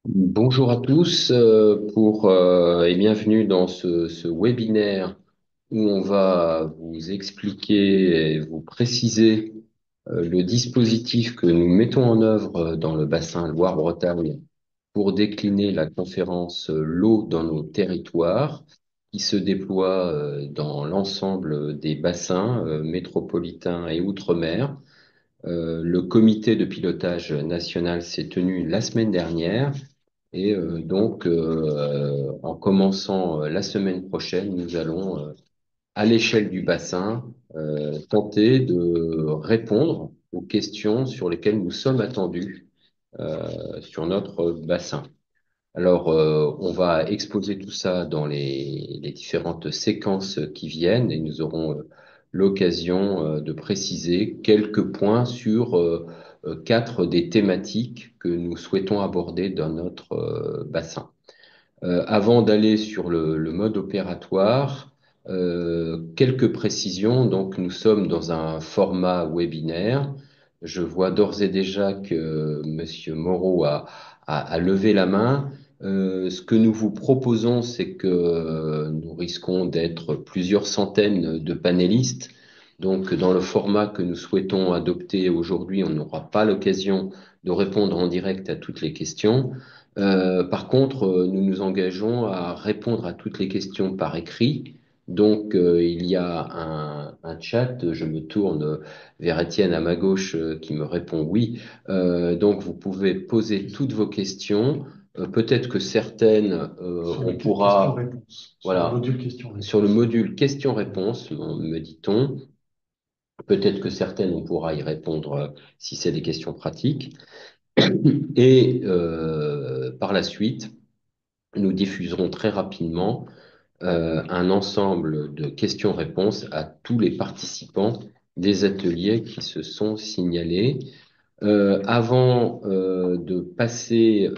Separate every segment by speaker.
Speaker 1: Bonjour à tous et bienvenue dans ce webinaire où on va vous expliquer et vous préciser le dispositif que nous mettons en œuvre dans le bassin Loire-Bretagne pour décliner la conférence L'eau dans nos territoires qui se déploie dans l'ensemble des bassins métropolitains et outre-mer. Le comité de pilotage national s'est tenu la semaine dernière et en commençant la semaine prochaine, nous allons, à l'échelle du bassin, tenter de répondre aux questions sur lesquelles nous sommes attendus sur notre bassin. Alors, on va exposer tout ça dans les différentes séquences qui viennent et nous aurons l'occasion de préciser quelques points sur quatre des thématiques que nous souhaitons aborder dans notre bassin. Avant d'aller sur le mode opératoire, quelques précisions. Donc, nous sommes dans un format webinaire. Je vois d'ores et déjà que Monsieur Moreau a levé la main. Ce que nous vous proposons, c'est que nous risquons d'être plusieurs centaines de panélistes. Donc, dans le format que nous souhaitons adopter aujourd'hui, on n'aura pas l'occasion de répondre en direct à toutes les questions. Par contre, nous nous engageons à répondre à toutes les questions par écrit. Donc, il y a un chat. Je me tourne vers Étienne à ma gauche qui me répond oui. Donc, vous pouvez poser toutes vos questions. Peut-être que certaines, on pourra,
Speaker 2: Questions-réponses. Sur le
Speaker 1: voilà,
Speaker 2: module
Speaker 1: sur le
Speaker 2: questions-réponses.
Speaker 1: module questions-réponses, me dit-on. Peut-être que certaines, on pourra y répondre si c'est des questions pratiques. Et par la suite, nous diffuserons très rapidement un ensemble de questions-réponses à tous les participants des ateliers qui se sont signalés. Avant de passer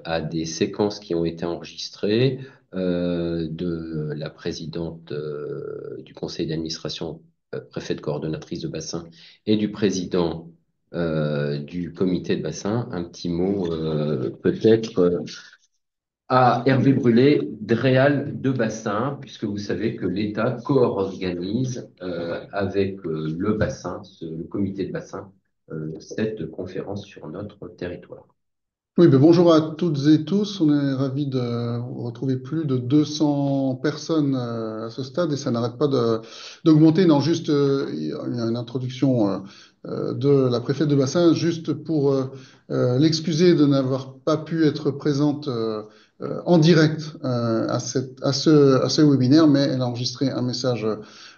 Speaker 1: à des séquences qui ont été enregistrées, de la présidente du conseil d'administration, préfète coordonnatrice de bassin, et du président du comité de bassin, un petit mot peut-être à Hervé Brûlé, DREAL de bassin, puisque vous savez que l'État co-organise avec le bassin, le comité de bassin, cette conférence sur notre territoire.
Speaker 2: Oui, ben bonjour à toutes et tous. On est ravis de retrouver plus de 200 personnes à ce stade et ça n'arrête pas d'augmenter. Non, juste il y a une introduction de la préfète de bassin, juste pour l'excuser de n'avoir pas pu être présente en direct à ce webinaire, mais elle a enregistré un message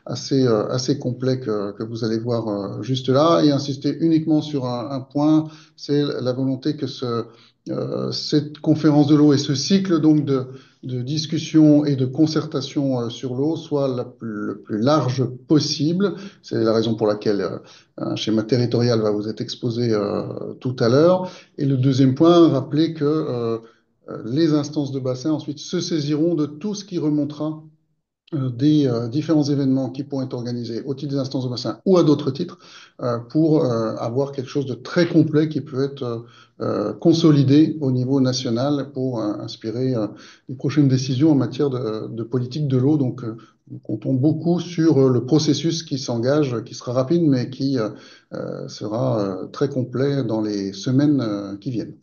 Speaker 2: assez complet que vous allez voir juste là et insister uniquement sur un point, c'est la volonté que cette conférence de l'eau et ce cycle donc de discussion et de concertation sur l'eau soit le plus large possible. C'est la raison pour laquelle un schéma territorial va vous être exposé tout à l'heure. Et le deuxième point, rappeler que les instances de bassin ensuite se saisiront de tout ce qui remontera des différents événements qui pourront être organisés au titre des instances de bassin ou à d'autres titres pour avoir quelque chose de très complet qui peut être consolidé au niveau national pour inspirer les prochaines décisions en matière de politique de l'eau. Donc, nous comptons beaucoup sur le processus qui s'engage, qui sera rapide, mais qui sera très complet dans les semaines qui viennent.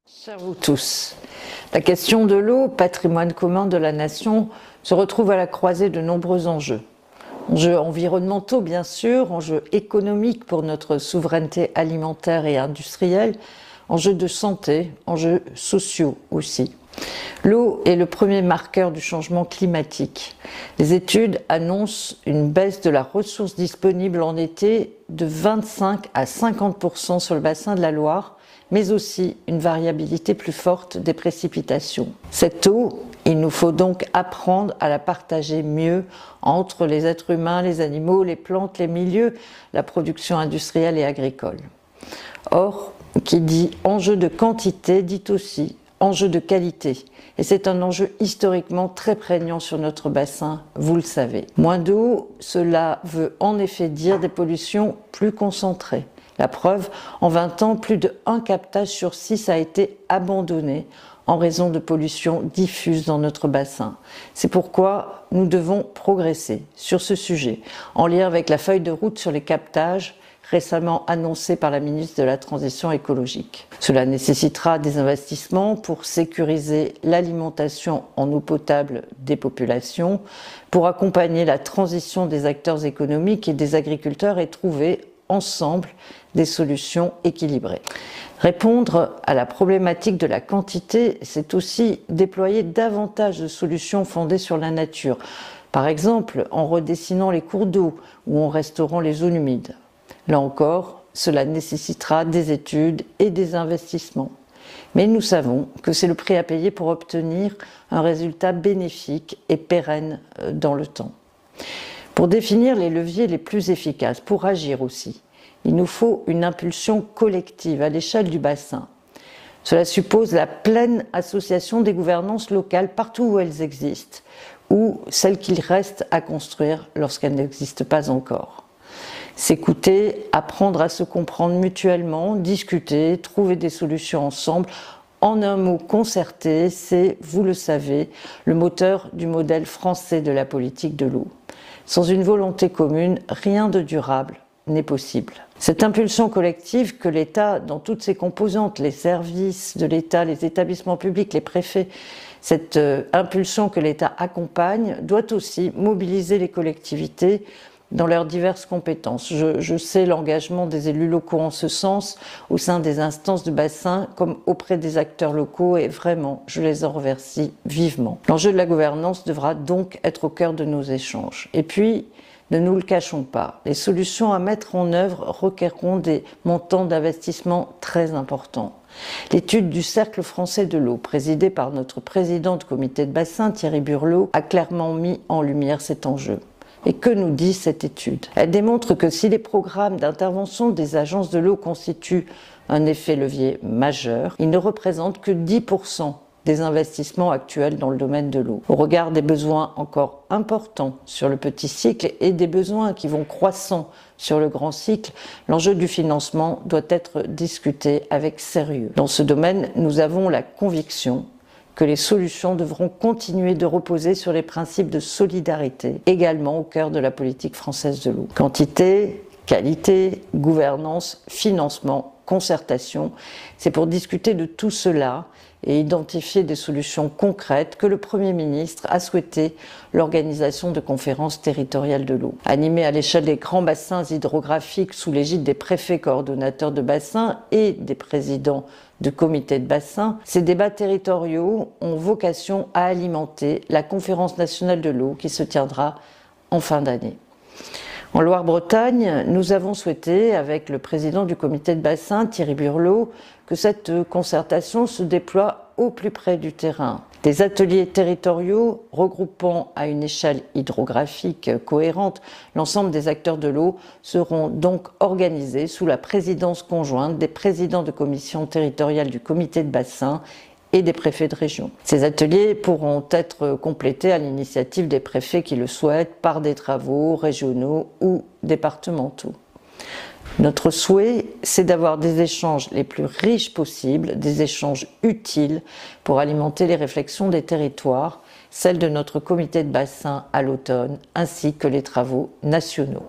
Speaker 3: Chers vous tous, la question de l'eau, patrimoine commun de la nation, se retrouve à la croisée de nombreux enjeux. Enjeux environnementaux, bien sûr, enjeux économiques pour notre souveraineté alimentaire et industrielle, enjeux de santé, enjeux sociaux aussi. L'eau est le premier marqueur du changement climatique. Les études annoncent une baisse de la ressource disponible en été de 25 à 50% sur le bassin de la Loire, mais aussi une variabilité plus forte des précipitations. Cette eau, il nous faut donc apprendre à la partager mieux entre les êtres humains, les animaux, les plantes, les milieux, la production industrielle et agricole. Or, qui dit enjeu de quantité dit aussi enjeu de qualité. Et c'est un enjeu historiquement très prégnant sur notre bassin, vous le savez. Moins d'eau, cela veut en effet dire des pollutions plus concentrées. La preuve, en 20 ans, plus de 1 captage sur 6 a été abandonné en raison de pollutions diffuses dans notre bassin. C'est pourquoi nous devons progresser sur ce sujet, en lien avec la feuille de route sur les captages récemment annoncée par la ministre de la Transition écologique. Cela nécessitera des investissements pour sécuriser l'alimentation en eau potable des populations, pour accompagner la transition des acteurs économiques et des agriculteurs et trouver ensemble des solutions équilibrées. Répondre à la problématique de la quantité, c'est aussi déployer davantage de solutions fondées sur la nature. Par exemple, en redessinant les cours d'eau ou en restaurant les zones humides. Là encore, cela nécessitera des études et des investissements. Mais nous savons que c'est le prix à payer pour obtenir un résultat bénéfique et pérenne dans le temps. Pour définir les leviers les plus efficaces, pour agir aussi, il nous faut une impulsion collective à l'échelle du bassin. Cela suppose la pleine association des gouvernances locales partout où elles existent, ou celles qu'il reste à construire lorsqu'elles n'existent pas encore. S'écouter, apprendre à se comprendre mutuellement, discuter, trouver des solutions ensemble. En un mot, concerter, c'est, vous le savez, le moteur du modèle français de la politique de l'eau. Sans une volonté commune, rien de durable n'est possible. Cette impulsion collective que l'État, dans toutes ses composantes, les services de l'État, les établissements publics, les préfets, cette impulsion que l'État accompagne, doit aussi mobiliser les collectivités dans leurs diverses compétences. Je sais l'engagement des élus locaux en ce sens, au sein des instances de bassin, comme auprès des acteurs locaux, et vraiment, je les en remercie vivement. L'enjeu de la gouvernance devra donc être au cœur de nos échanges. Et puis, ne nous le cachons pas, les solutions à mettre en œuvre requerront des montants d'investissement très importants. L'étude du Cercle français de l'eau, présidée par notre président de comité de bassin, Thierry Burlot, a clairement mis en lumière cet enjeu. Et que nous dit cette étude? Elle démontre que si les programmes d'intervention des agences de l'eau constituent un effet levier majeur, ils ne représentent que 10% des investissements actuels dans le domaine de l'eau. Au regard des besoins encore importants sur le petit cycle et des besoins qui vont croissant sur le grand cycle, l'enjeu du financement doit être discuté avec sérieux. Dans ce domaine, nous avons la conviction que les solutions devront continuer de reposer sur les principes de solidarité, également au cœur de la politique française de l'eau. Quantité, qualité, gouvernance, financement, concertation, c'est pour discuter de tout cela et identifier des solutions concrètes que le Premier ministre a souhaité l'organisation de conférences territoriales de l'eau. Animées à l'échelle des grands bassins hydrographiques sous l'égide des préfets coordonnateurs de bassins et des présidents de comités de bassin, ces débats territoriaux ont vocation à alimenter la conférence nationale de l'eau qui se tiendra en fin d'année. En Loire-Bretagne, nous avons souhaité, avec le président du comité de bassin, Thierry Burlot, que cette concertation se déploie au plus près du terrain. Des ateliers territoriaux regroupant à une échelle hydrographique cohérente l'ensemble des acteurs de l'eau seront donc organisés sous la présidence conjointe des présidents de commission territoriale du comité de bassin et des préfets de région. Ces ateliers pourront être complétés à l'initiative des préfets qui le souhaitent par des travaux régionaux ou départementaux. Notre souhait, c'est d'avoir des échanges les plus riches possibles, des échanges utiles pour alimenter les réflexions des territoires, celles de notre comité de bassin à l'automne, ainsi que les travaux nationaux.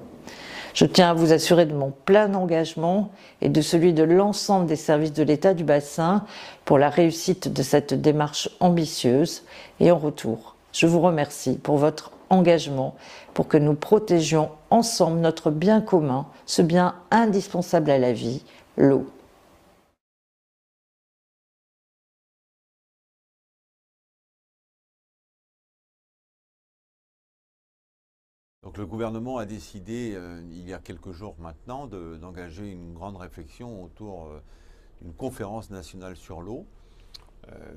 Speaker 3: Je tiens à vous assurer de mon plein engagement et de celui de l'ensemble des services de l'État du bassin pour la réussite de cette démarche ambitieuse. Et en retour, je vous remercie pour votre engagement pour que nous protégions ensemble notre bien commun, ce bien indispensable à la vie, l'eau.
Speaker 4: Donc le gouvernement a décidé, il y a quelques jours maintenant, d'engager une grande réflexion autour d'une conférence nationale sur l'eau,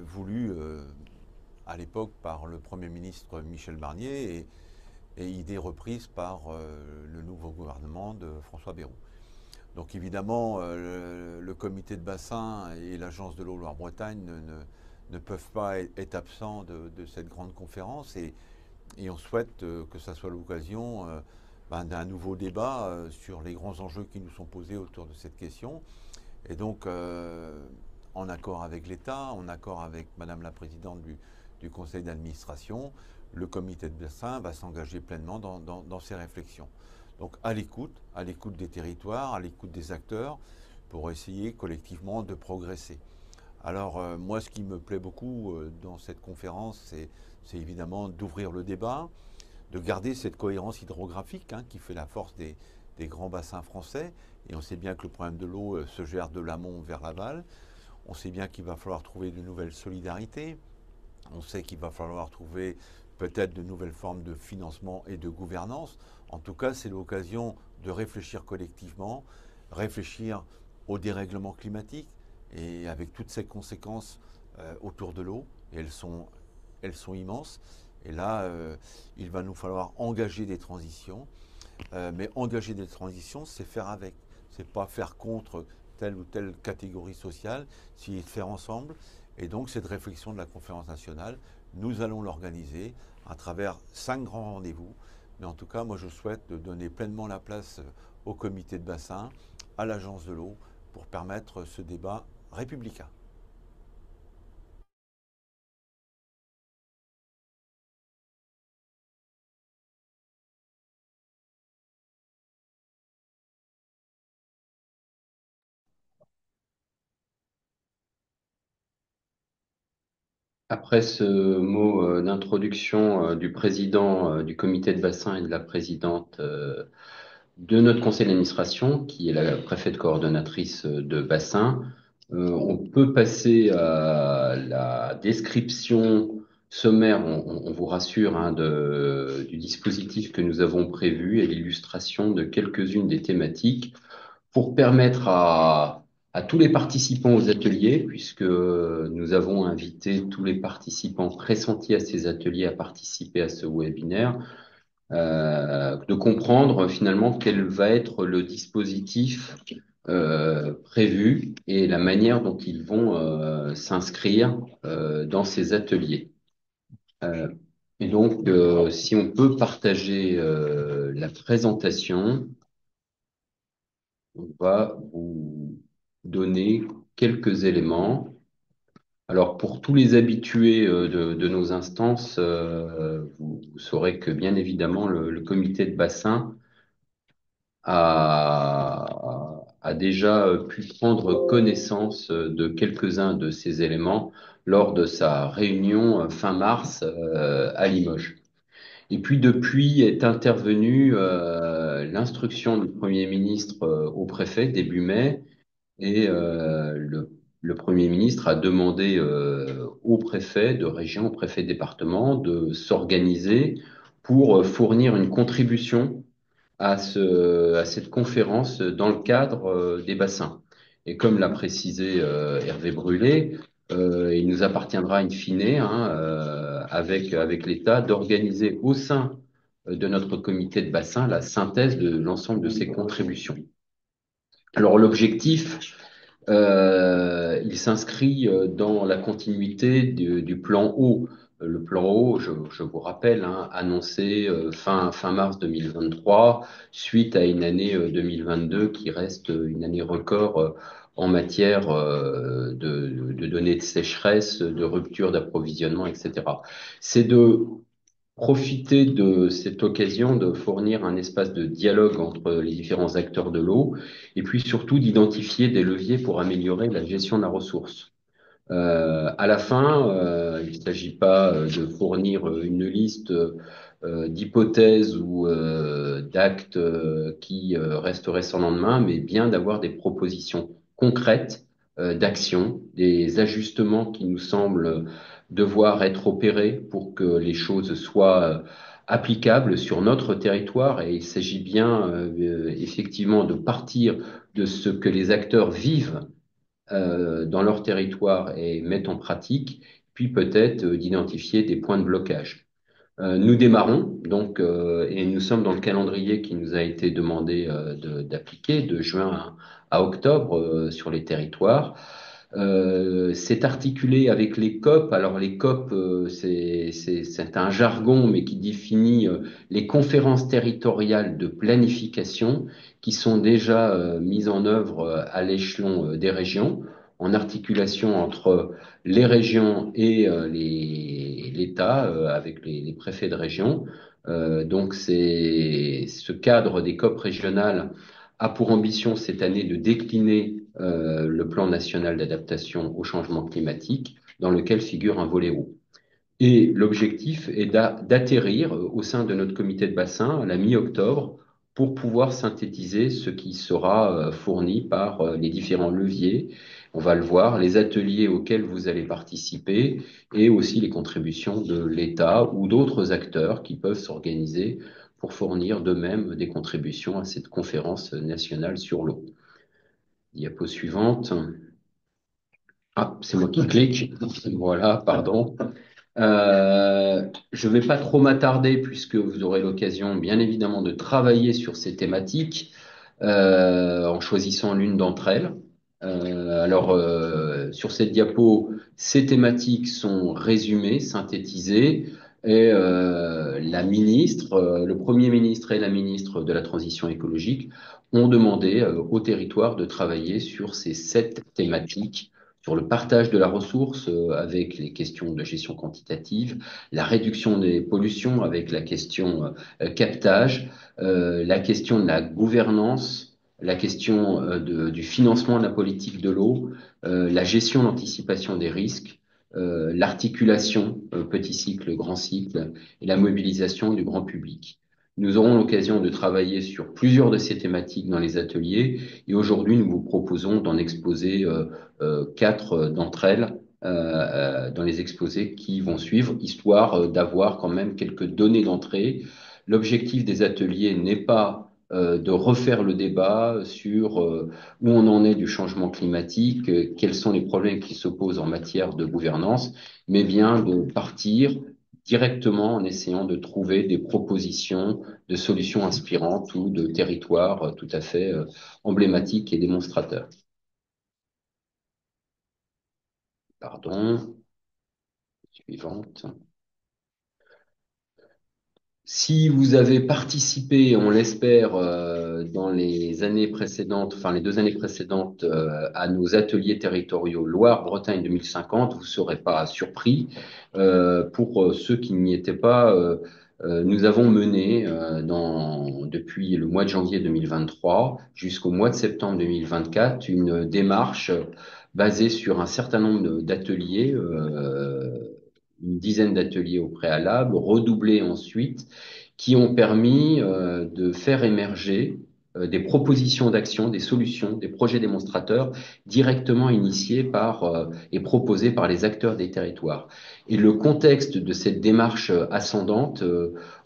Speaker 4: voulue à l'époque par le Premier ministre Michel Barnier et idée reprise par le nouveau gouvernement de François Bayrou. Donc évidemment, le comité de bassin et l'agence de l'eau Loire-Bretagne ne peuvent pas être absents de cette grande conférence et on souhaite que ça soit l'occasion d'un nouveau débat sur les grands enjeux qui nous sont posés autour de cette question. Et donc, en accord avec l'État, en accord avec Madame la Présidente du Conseil d'administration, le comité de bassin va s'engager pleinement dans ces réflexions. Donc à l'écoute des territoires, à l'écoute des acteurs, pour essayer collectivement de progresser. Alors moi, ce qui me plaît beaucoup dans cette conférence, c'est évidemment d'ouvrir le débat, de garder cette cohérence hydrographique qui fait la force des grands bassins français. Et on sait bien que le problème de l'eau se gère de l'amont vers l'aval. On sait bien qu'il va falloir trouver de nouvelles solidarités. On sait qu'il va falloir trouver peut-être de nouvelles formes de financement et de gouvernance. En tout cas, c'est l'occasion de réfléchir collectivement, réfléchir au dérèglement climatique et avec toutes ces conséquences autour de l'eau. Et elles sont immenses. Et là, il va nous falloir engager des transitions. Mais engager des transitions, c'est faire avec. C'est pas faire contre telle ou telle catégorie sociale, c'est faire ensemble. Et donc cette réflexion de la conférence nationale, nous allons l'organiser à travers 5 grands rendez-vous. Mais en tout cas, moi je souhaite donner pleinement la place au comité de bassin, à l'agence de l'eau, pour permettre ce débat républicain.
Speaker 1: Après ce mot d'introduction du président du comité de bassin et de la présidente de notre conseil d'administration, qui est la préfète coordonnatrice de bassin, on peut passer à la description sommaire, on vous rassure, du dispositif que nous avons prévu et l'illustration de quelques-unes des thématiques pour permettre à tous les participants aux ateliers, puisque nous avons invité tous les participants pressentis à ces ateliers à participer à ce webinaire, de comprendre finalement quel va être le dispositif prévu et la manière dont ils vont s'inscrire dans ces ateliers. Euh, et donc, si on peut partager la présentation, on va vous donner quelques éléments. Alors, pour tous les habitués de nos instances, vous saurez que bien évidemment, le comité de bassin a déjà pu prendre connaissance de quelques-uns de ces éléments lors de sa réunion fin mars à Limoges. Et puis depuis est intervenue l'instruction du Premier ministre au préfet début mai et le Premier ministre a demandé au préfet de région, au préfet de département de s'organiser pour fournir une contribution à cette conférence dans le cadre des bassins. Et comme l'a précisé Hervé Brûlé, il nous appartiendra in fine, avec l'État, d'organiser au sein de notre comité de bassin la synthèse de l'ensemble de ces contributions. Alors l'objectif, il s'inscrit dans la continuité du plan eau. Le plan eau, je vous rappelle, annoncé fin mars 2023, suite à une année 2022 qui reste une année record en matière de données de sécheresse, de rupture d'approvisionnement, etc. C'est de profiter de cette occasion de fournir un espace de dialogue entre les différents acteurs de l'eau et puis surtout d'identifier des leviers pour améliorer la gestion de la ressource. À la fin, il ne s'agit pas de fournir une liste d'hypothèses ou d'actes qui resteraient sans lendemain, mais bien d'avoir des propositions concrètes d'actions, des ajustements qui nous semblent devoir être opérés pour que les choses soient applicables sur notre territoire. Et il s'agit bien effectivement de partir de ce que les acteurs vivent dans leur territoire et mettent en pratique, puis peut-être d'identifier des points de blocage. Nous démarrons donc et nous sommes dans le calendrier qui nous a été demandé d'appliquer de juin à octobre sur les territoires. C'est articulé avec les COP. Alors les COP, c'est un jargon, mais qui définit les conférences territoriales de planification qui sont déjà mises en œuvre à l'échelon des régions, en articulation entre les régions et l'État, avec les préfets de région. Donc c'est ce cadre des COP régionales a pour ambition cette année de décliner le plan national d'adaptation au changement climatique, dans lequel figure un volet eau. Et l'objectif est d'atterrir au sein de notre comité de bassin à la mi-octobre pour pouvoir synthétiser ce qui sera fourni par les différents leviers. On va le voir, les ateliers auxquels vous allez participer et aussi les contributions de l'État ou d'autres acteurs qui peuvent s'organiser pour fournir d'eux-mêmes des contributions à cette conférence nationale sur l'eau. Diapo suivante. Ah, c'est moi qui clique. Voilà, pardon. Je ne vais pas trop m'attarder puisque vous aurez l'occasion, bien évidemment, de travailler sur ces thématiques en choisissant l'une d'entre elles. Sur cette diapo, ces thématiques sont résumées, synthétisées, et la ministre, le Premier ministre et la ministre de la Transition écologique ont demandé au territoire de travailler sur ces 7 thématiques sur le partage de la ressource avec les questions de gestion quantitative, la réduction des pollutions avec la question captage, la question de la gouvernance, la question du financement de la politique de l'eau, la gestion d'anticipation des risques, l'articulation petit cycle, grand cycle et la mobilisation du grand public. Nous aurons l'occasion de travailler sur plusieurs de ces thématiques dans les ateliers et aujourd'hui nous vous proposons d'en exposer 4 d'entre elles dans les exposés qui vont suivre, histoire d'avoir quand même quelques données d'entrée. L'objectif des ateliers n'est pas de refaire le débat sur où on en est du changement climatique, quels sont les problèmes qui s'opposent en matière de gouvernance, mais bien de partir directement en essayant de trouver des propositions de solutions inspirantes ou de territoires tout à fait emblématiques et démonstrateurs. Pardon. Suivante. Si vous avez participé, on l'espère, dans les années précédentes, enfin les 2 années précédentes, à nos ateliers territoriaux Loire-Bretagne 2050, vous ne serez pas surpris. Pour ceux qui n'y étaient pas, nous avons mené depuis le mois de janvier 2023 jusqu'au mois de septembre 2024 une démarche basée sur un certain nombre d'ateliers, une dizaine d'ateliers au préalable, redoublés ensuite, qui ont permis de faire émerger des propositions d'action, des solutions, des projets démonstrateurs directement initiés par et proposés par les acteurs des territoires. Et le contexte de cette démarche ascendante,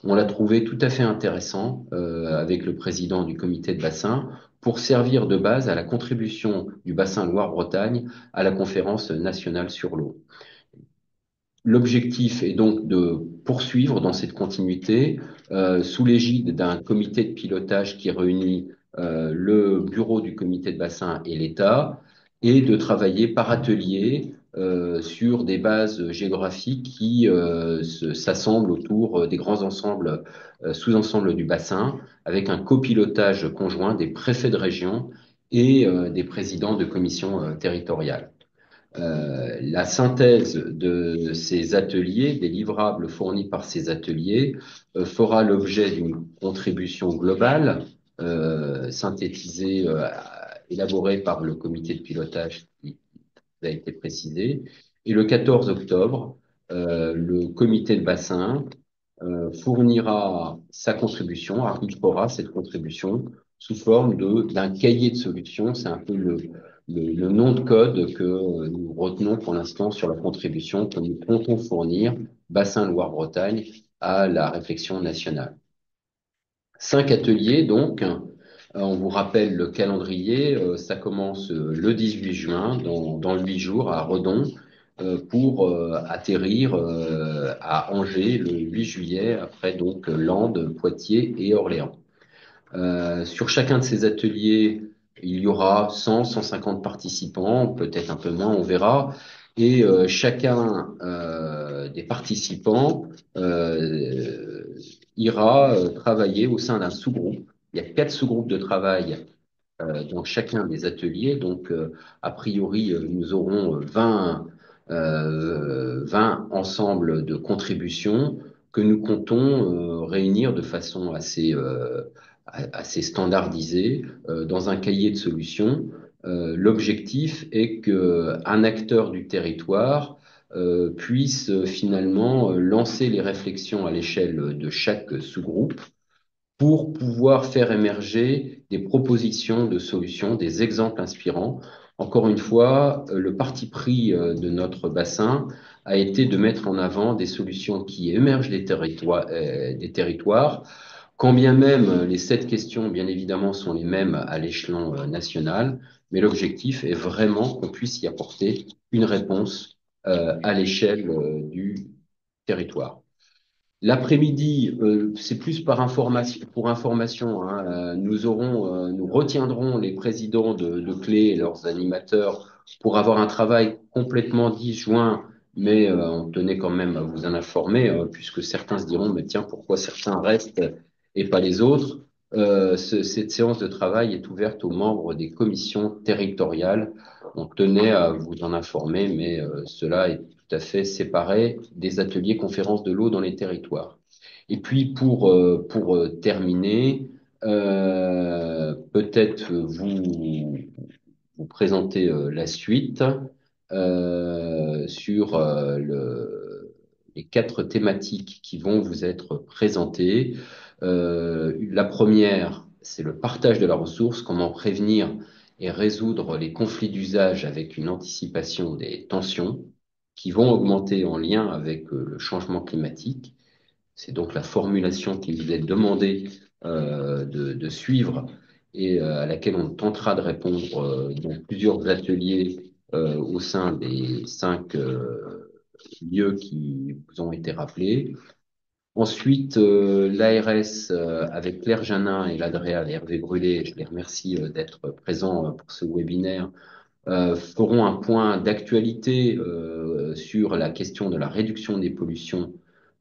Speaker 1: on l'a trouvé tout à fait intéressant avec le président du comité de bassin pour servir de base à la contribution du bassin Loire-Bretagne à la conférence nationale sur l'eau. L'objectif est donc de poursuivre dans cette continuité sous l'égide d'un comité de pilotage qui réunit le bureau du comité de bassin et l'État et de travailler par atelier sur des bases géographiques qui s'assemblent autour des grands ensembles, sous-ensembles du bassin avec un copilotage conjoint des préfets de région et des présidents de commissions territoriales. La synthèse de ces ateliers, des livrables fournis par ces ateliers, fera l'objet d'une contribution globale, synthétisée, élaborée par le comité de pilotage qui a été précisé. Et le 14 octobre, le comité de bassin fournira sa contribution, arbitrera cette contribution sous forme d'un cahier de solutions. C'est un peu le nom de code que nous retenons pour l'instant sur la contribution que nous comptons fournir, Bassin Loire-Bretagne, à la réflexion nationale. 5 ateliers, donc. On vous rappelle le calendrier. Ça commence le 18 juin, dans 8 jours, à Redon, pour atterrir à Angers le 8 juillet, après donc Landes, Poitiers et Orléans. Sur chacun de ces ateliers il y aura 100, 150 participants, peut-être un peu moins, on verra. Et chacun des participants ira travailler au sein d'un sous-groupe. Il y a 4 sous-groupes de travail dans chacun des ateliers. Donc, a priori, nous aurons 20 ensembles de contributions que nous comptons réunir de façon assez standardisée dans un cahier de solutions. L'objectif est qu'un acteur du territoire puisse finalement lancer les réflexions à l'échelle de chaque sous-groupe pour pouvoir faire émerger des propositions de solutions, des exemples inspirants. Encore une fois, le parti pris de notre bassin a été de mettre en avant des solutions qui émergent des territoires, quand bien même les 7 questions, bien évidemment, sont les mêmes à l'échelon national, mais l'objectif est vraiment qu'on puisse y apporter une réponse à l'échelle du territoire. L'après-midi, c'est plus pour information, hein, nous retiendrons les présidents de Clé et leurs animateurs pour avoir un travail complètement disjoint, mais on tenait quand même à vous en informer, puisque certains se diront, mais tiens, pourquoi certains restent et pas les autres? Cette séance de travail est ouverte aux membres des commissions territoriales. On tenait à vous en informer, mais cela est tout à fait séparé des ateliers conférences de l'eau dans les territoires. Et puis pour terminer, peut-être vous présenter la suite sur les 4 thématiques qui vont vous être présentées. La première, c'est le partage de la ressource, comment prévenir et résoudre les conflits d'usage avec une anticipation des tensions qui vont augmenter en lien avec le changement climatique. C'est donc la formulation qui vous est demandée de suivre et à laquelle on tentera de répondre dans plusieurs ateliers au sein des 5 lieux qui vous ont été rappelés. Ensuite, l'ARS avec Claire Janin et l'Adréal et Hervé Brûlé, je les remercie d'être présents pour ce webinaire, feront un point d'actualité sur la question de la réduction des pollutions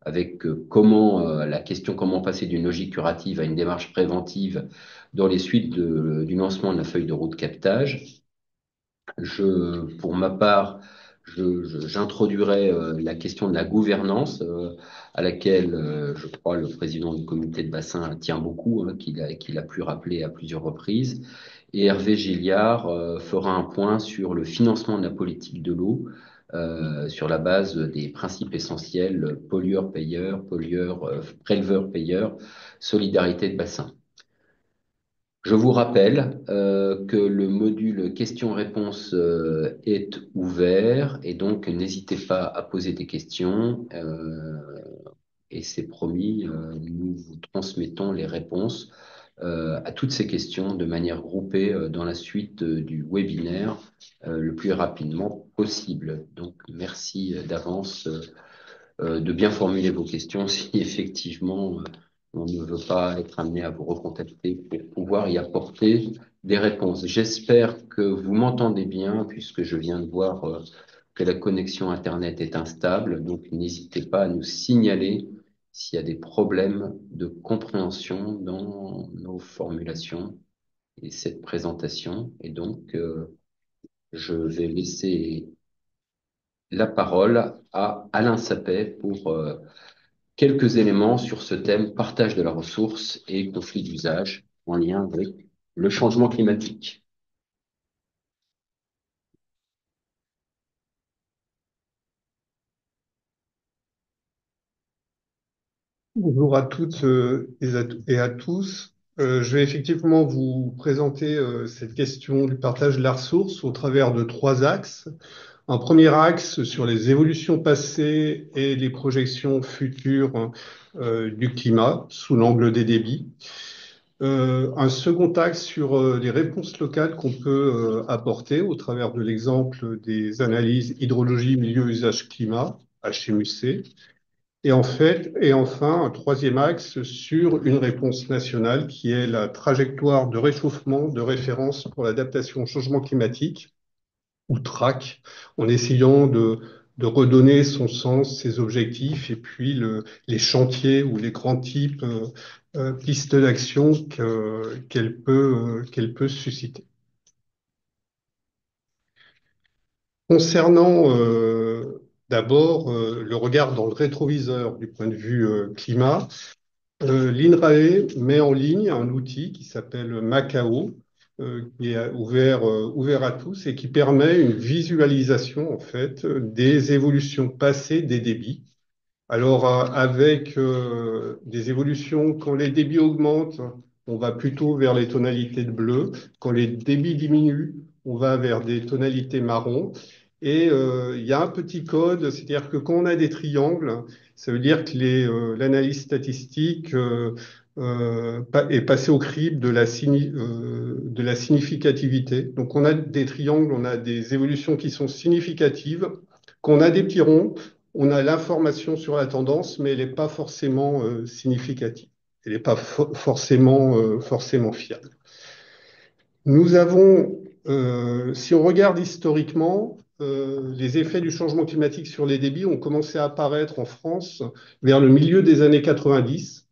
Speaker 1: avec la question comment passer d'une logique curative à une démarche préventive dans les suites du lancement de la feuille de route captage. Pour ma part, j'introduirai la question de la gouvernance à laquelle je crois le président du comité de bassin tient beaucoup, hein, qu'il a pu rappeler à plusieurs reprises. Et Hervé Gilliard fera un point sur le financement de la politique de l'eau sur la base des principes essentiels pollueur-payeur, préleveur-payeur, solidarité de bassin. Je vous rappelle que le module questions-réponses est ouvert et donc n'hésitez pas à poser des questions et c'est promis, nous vous transmettons les réponses à toutes ces questions de manière groupée dans la suite du webinaire le plus rapidement possible. Donc merci d'avance de bien formuler vos questions si effectivement on ne veut pas être amené à vous recontacter pour pouvoir y apporter des réponses. J'espère que vous m'entendez bien puisque je viens de voir que la connexion Internet est instable. Donc n'hésitez pas à nous signaler s'il y a des problèmes de compréhension dans nos formulations et cette présentation. Et donc je vais laisser la parole à Alain Sapet pour quelques éléments sur ce thème partage de la ressource et conflit d'usage en lien avec le changement climatique.
Speaker 5: Bonjour à toutes et à tous. Je vais effectivement vous présenter cette question du partage de la ressource au travers de 3 axes. Un premier axe sur les évolutions passées et les projections futures du climat sous l'angle des débits. Un second axe sur les réponses locales qu'on peut apporter au travers de l'exemple des analyses hydrologie, milieu, usage, climat, HMUC. Et enfin, un troisième axe sur une réponse nationale qui est la trajectoire de réchauffement de référence pour l'adaptation au changement climatique, ou TRAC, en essayant de redonner son sens, ses objectifs, et puis les chantiers ou les grands types, pistes d'action qu'elle peut susciter. Concernant d'abord le regard dans le rétroviseur du point de vue climat, l'INRAE met en ligne un outil qui s'appelle Macao, qui est ouvert à tous et qui permet une visualisation en fait des évolutions passées des débits. Alors avec des évolutions, quand les débits augmentent, on va plutôt vers les tonalités de bleu. Quand les débits diminuent, on va vers des tonalités marron. Et il y a un petit code, c'est-à-dire que quand on a des triangles, ça veut dire que l'analyse statistique est passée au crible de la significativité. Donc on a des triangles, on a des évolutions qui sont significatives. Quand on a des petits ronds, on a l'information sur la tendance, mais elle n'est pas forcément significative. Elle n'est pas forcément fiable. Nous avons, si on regarde historiquement, les effets du changement climatique sur les débits ont commencé à apparaître en France vers le milieu des années 90,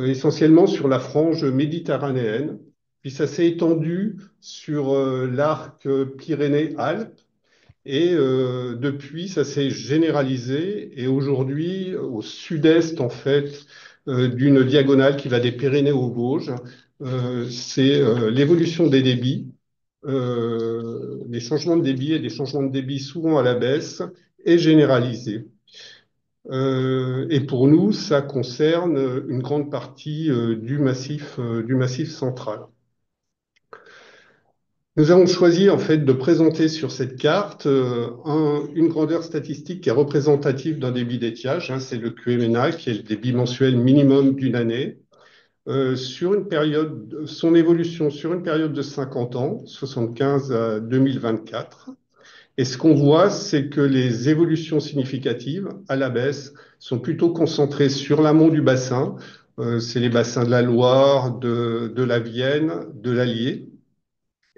Speaker 5: essentiellement sur la frange méditerranéenne. Puis ça s'est étendu sur l'arc Pyrénées-Alpes. Et depuis, ça s'est généralisé. Et aujourd'hui, au sud-est, en fait, d'une diagonale qui va des Pyrénées aux Vosges, c'est l'évolution des débits, les changements de débit et des changements de débit souvent à la baisse est généralisé. Et pour nous, ça concerne une grande partie du massif central. Nous avons choisi en fait de présenter sur cette carte une grandeur statistique qui est représentative d'un débit d'étiage, c'est le QMNA, qui est le débit mensuel minimum d'une année, sur une période, son évolution sur une période de 50 ans, 75 à 2024. Et ce qu'on voit, c'est que les évolutions significatives à la baisse sont plutôt concentrées sur l'amont du bassin. C'est les bassins de la Loire, de la Vienne, de l'Allier,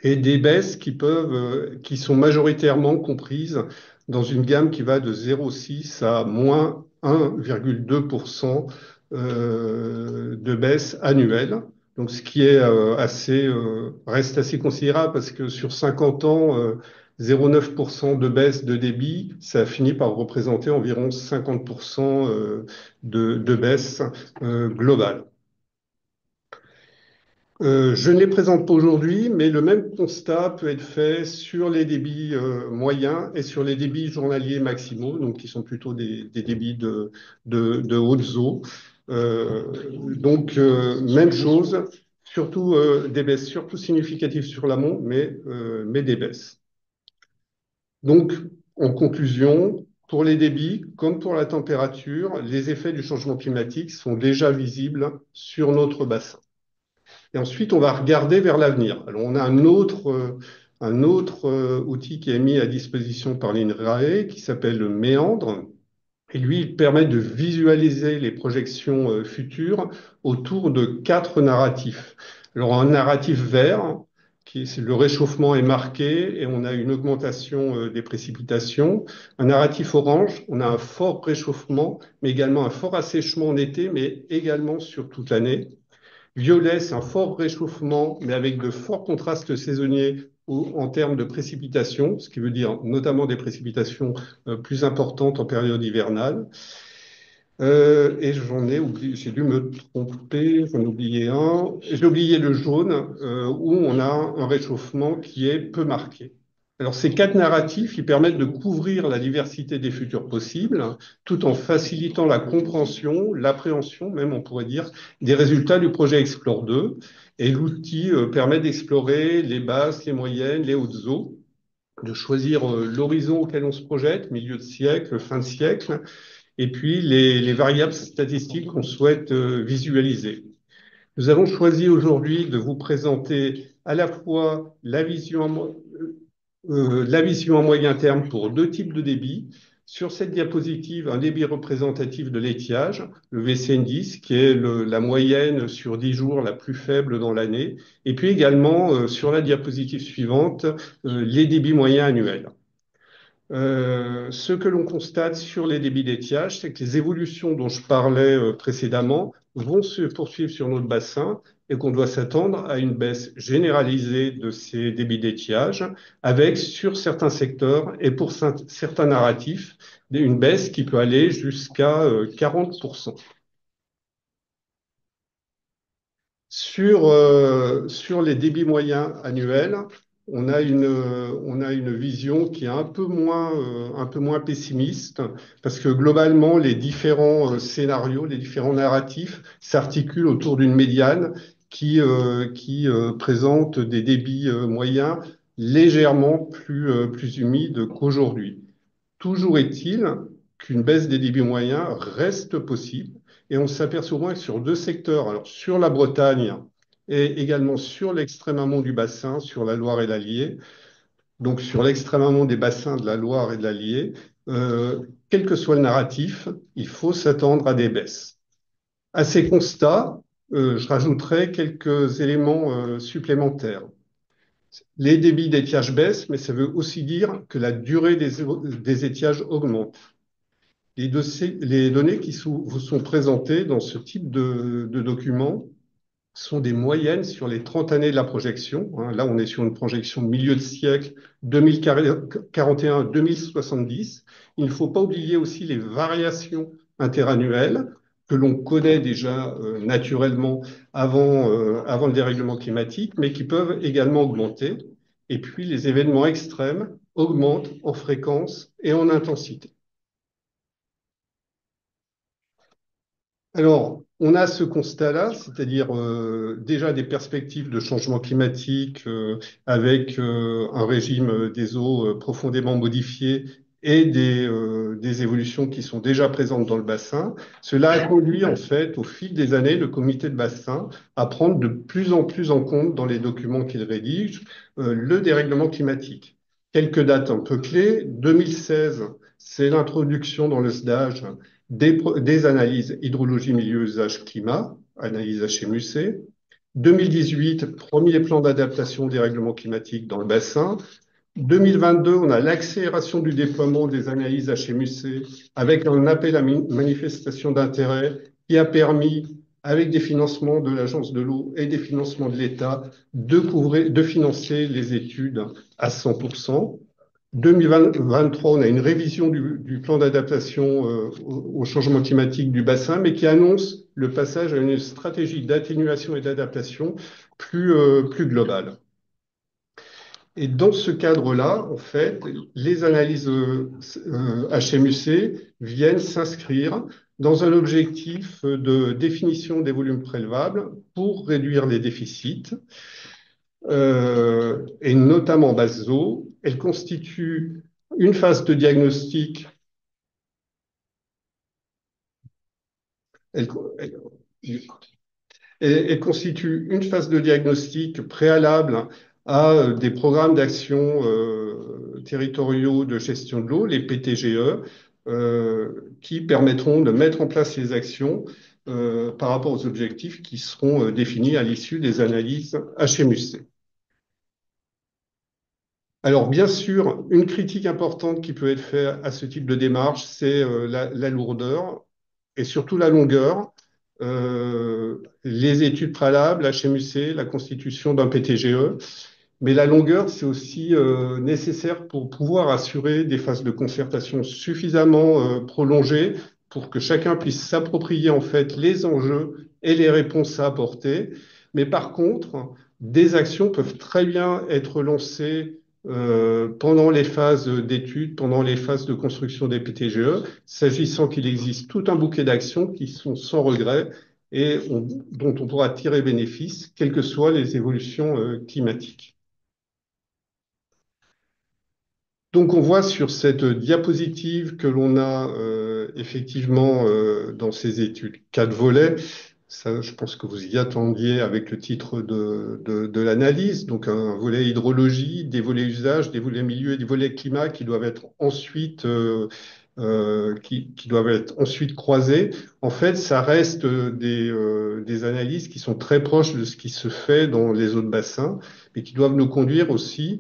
Speaker 5: et des baisses qui sont majoritairement comprises dans une gamme qui va de 0,6 à moins 1,2% de baisse annuelle. Donc, ce qui est reste assez considérable parce que sur 50 ans, 0,9% de baisse de débit, ça finit par représenter environ 50% de baisse globale. Je ne les présente pas aujourd'hui, mais le même constat peut être fait sur les débits moyens et sur les débits journaliers maximaux, donc qui sont plutôt des débits de hautes eaux. Donc, même chose, surtout des baisses surtout significatives sur l'amont, mais des baisses. Donc, en conclusion, pour les débits comme pour la température, les effets du changement climatique sont déjà visibles sur notre bassin. Et ensuite, on va regarder vers l'avenir. Alors, on a un autre outil qui est mis à disposition par l'INRAE qui s'appelle le Méandre. Et lui, il permet de visualiser les projections futures autour de 4 narratifs. Alors, un narratif vert, c'est le réchauffement est marqué et on a une augmentation des précipitations. Un narratif orange, on a un fort réchauffement, mais également un fort assèchement en été, mais également sur toute l'année. Violet, c'est un fort réchauffement, mais avec de forts contrastes saisonniers en termes de précipitations, ce qui veut dire notamment des précipitations plus importantes en période hivernale. Et j'ai dû me tromper, j'en ai oublié un. J'ai oublié le jaune, où on a un réchauffement qui est peu marqué. Alors, ces 4 narratifs, ils permettent de couvrir la diversité des futurs possibles, tout en facilitant la compréhension, l'appréhension, même on pourrait dire, des résultats du projet Explore 2. Et l'outil permet d'explorer les basses, les moyennes, les hautes eaux, de choisir l'horizon auquel on se projette, milieu de siècle, fin de siècle, et puis les variables statistiques qu'on souhaite visualiser. Nous avons choisi aujourd'hui de vous présenter à la fois la vision à moyen terme pour 2 types de débit. Sur cette diapositive, un débit représentatif de l'étiage, le VCN10, qui est la moyenne sur 10 jours la plus faible dans l'année. Et puis également, sur la diapositive suivante, les débits moyens annuels. Ce que l'on constate sur les débits d'étiage, c'est que les évolutions dont je parlais précédemment vont se poursuivre sur notre bassin et qu'on doit s'attendre à une baisse généralisée de ces débits d'étiage, avec sur certains secteurs et pour certains narratifs, une baisse qui peut aller jusqu'à 40%. Sur les débits moyens annuels, on a une vision qui est un peu moins pessimiste, parce que globalement, les différents scénarios, les différents narratifs s'articulent autour d'une médiane qui présente des débits moyens légèrement plus humides qu'aujourd'hui. Toujours est-il qu'une baisse des débits moyens reste possible et on s'aperçoit souvent que sur deux secteurs, alors sur la Bretagne et également sur l'extrême amont du bassin, sur la Loire et l'Allier, donc sur l'extrême amont des bassins de la Loire et de l'Allier, quel que soit le narratif, il faut s'attendre à des baisses. À ces constats, je rajouterai quelques éléments supplémentaires. Les débits d'étiage baissent, mais ça veut aussi dire que la durée des étiages augmente. Les données qui vous sont présentées dans ce type de document sont des moyennes sur les 30 années de la projection. Là, on est sur une projection milieu de siècle 2041-2070. Il ne faut pas oublier aussi les variations interannuelles que l'on connaît déjà naturellement avant le dérèglement climatique, mais qui peuvent également augmenter. Et puis, les événements extrêmes augmentent en fréquence et en intensité. Alors, on a ce constat-là, c'est-à-dire déjà des perspectives de changement climatique avec un régime des eaux profondément modifié et des évolutions qui sont déjà présentes dans le bassin. Cela a conduit en fait au fil des années le comité de bassin à prendre de plus en plus en compte dans les documents qu'il rédige le dérèglement climatique. Quelques dates un peu clés. 2016, c'est l'introduction dans le SDAGE des analyses hydrologie, milieu, usage, climat, analyse HMUC. 2018, premier plan d'adaptation au dérèglement climatique dans le bassin. 2022, on a l'accélération du déploiement des analyses HMUC avec un appel à manifestation d'intérêt qui a permis, avec des financements de l'Agence de l'eau et des financements de l'État, de financer les études à 100%. 2023, on a une révision du plan d'adaptation au changement climatique du bassin, mais qui annonce le passage à une stratégie d'atténuation et d'adaptation plus globale. Et dans ce cadre-là, en fait, les analyses HMUC viennent s'inscrire dans un objectif de définition des volumes prélevables pour réduire les déficits, et notamment basse eau. Elle constitue une phase de diagnostic. Elle constitue une phase de diagnostic préalable à des programmes d'action territoriaux de gestion de l'eau, les PTGE, qui permettront de mettre en place les actions par rapport aux objectifs qui seront définis à l'issue des analyses HMUC. Alors, bien sûr, une critique importante qui peut être faite à ce type de démarche, c'est la lourdeur et surtout la longueur. Les études préalables, HMUC, la constitution d'un PTGE, mais la longueur, c'est aussi nécessaire pour pouvoir assurer des phases de concertation suffisamment prolongées pour que chacun puisse s'approprier en fait les enjeux et les réponses à apporter. Mais par contre, des actions peuvent très bien être lancées pendant les phases d'études, pendant les phases de construction des PTGE, s'agissant qu'il existe tout un bouquet d'actions qui sont sans regret et dont on pourra tirer bénéfice, quelles que soient les évolutions climatiques. Donc on voit sur cette diapositive que l'on a effectivement dans ces études 4 volets. Ça, je pense que vous y attendiez avec le titre de l'analyse. Donc un volet hydrologie, des volets usage, des volets milieu et des volets climat qui doivent être ensuite qui doivent être ensuite croisées. En fait, ça reste des analyses qui sont très proches de ce qui se fait dans les autres bassins, mais qui doivent nous conduire aussi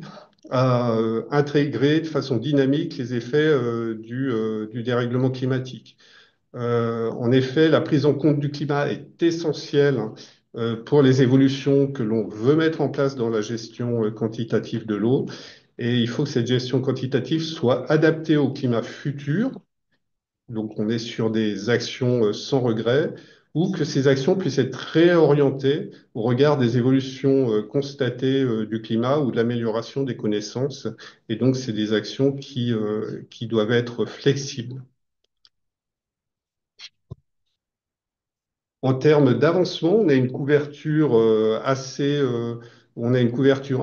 Speaker 5: à intégrer de façon dynamique les effets du dérèglement climatique. En effet, la prise en compte du climat est essentielle pour les évolutions que l'on veut mettre en place dans la gestion quantitative de l'eau. Et il faut que cette gestion quantitative soit adaptée au climat futur. Donc, on est sur des actions sans regret, ou que ces actions puissent être réorientées au regard des évolutions constatées du climat ou de l'amélioration des connaissances. Et donc, c'est des actions qui doivent être flexibles. En termes d'avancement, on a une couverture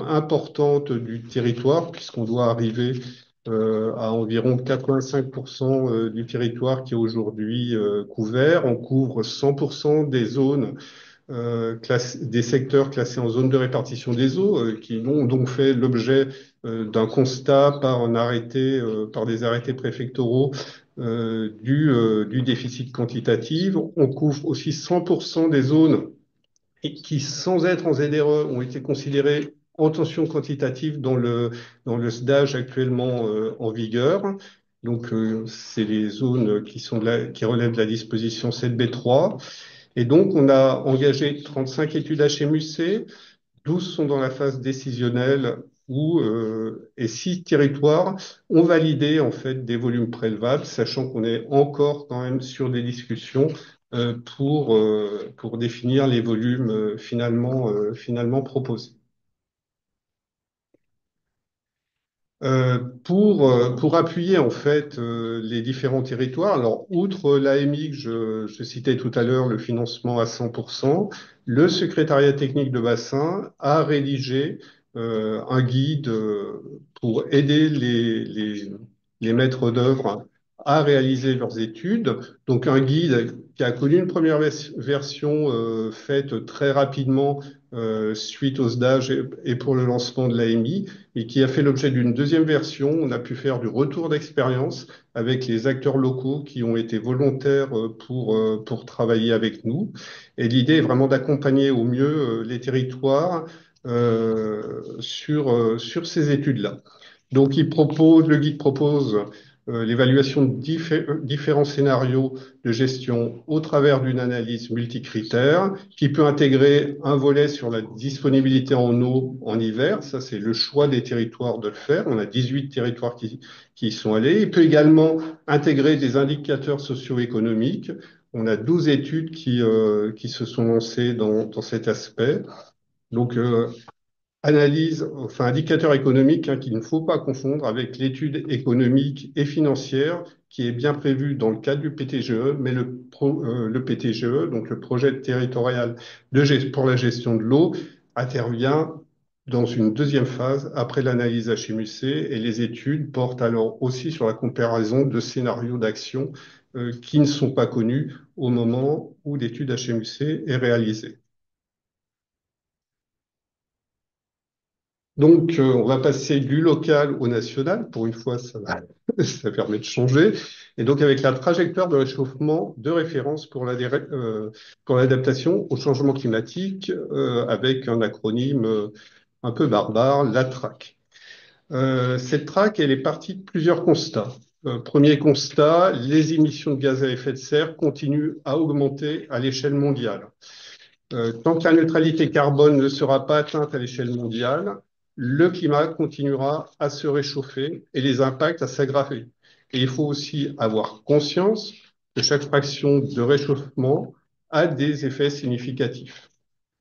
Speaker 5: importante du territoire puisqu'on doit arriver à environ 85% du territoire qui est aujourd'hui couvert. On couvre 100% des zones des secteurs classés en zone de répartition des eaux, qui ont donc fait l'objet d'un constat par des arrêtés préfectoraux du déficit quantitatif. On couvre aussi 100% des zones qui, sans être en ZRE, ont été considérées en tension quantitative dans le SDAGE actuellement en vigueur. Donc, c'est les zones qui relèvent de la disposition 7B3. Et donc, on a engagé 35 études HMUC, 12 sont dans la phase décisionnelle et 6 territoires ont validé en fait des volumes prélevables, sachant qu'on est encore quand même sur des discussions pour définir les volumes finalement proposés. Pour appuyer en fait les différents territoires, alors outre l'AMI que je citais tout à l'heure, le financement à 100%, le secrétariat technique de bassin a rédigé un guide pour aider les maîtres d'œuvre à réaliser leurs études. Donc un guide qui a connu une première version faite très rapidement suite au SDAGE et pour le lancement de l'AMI, et qui a fait l'objet d'une deuxième version. On a pu faire du retour d'expérience avec les acteurs locaux qui ont été volontaires pour travailler avec nous. Et l'idée est vraiment d'accompagner au mieux les territoires sur ces études-là. Donc, le guide propose l'évaluation de différents scénarios de gestion au travers d'une analyse multicritère qui peut intégrer un volet sur la disponibilité en eau en hiver. Ça, c'est le choix des territoires de le faire. On a 18 territoires qui y sont allés. Il peut également intégrer des indicateurs socio-économiques. On a 12 études qui se sont lancées dans cet aspect. Donc, indicateur économique qu'il ne faut pas confondre avec l'étude économique et financière qui est bien prévue dans le cadre du PTGE, mais le PTGE, donc le projet territorial pour la gestion de l'eau, intervient dans une deuxième phase après l'analyse HMUC et les études portent alors aussi sur la comparaison de scénarios d'action qui ne sont pas connus au moment où l'étude HMUC est réalisée. Donc, on va passer du local au national. Pour une fois, ça permet de changer. Et donc, avec la trajectoire de réchauffement de référence pour l'adaptation au changement climatique, avec un acronyme un peu barbare, la TRAC. Cette TRAC, elle est partie de plusieurs constats. Premier constat, les émissions de gaz à effet de serre continuent à augmenter à l'échelle mondiale. Tant que la neutralité carbone ne sera pas atteinte à l'échelle mondiale, le climat continuera à se réchauffer et les impacts à s'aggraver. Et il faut aussi avoir conscience que chaque fraction de réchauffement a des effets significatifs.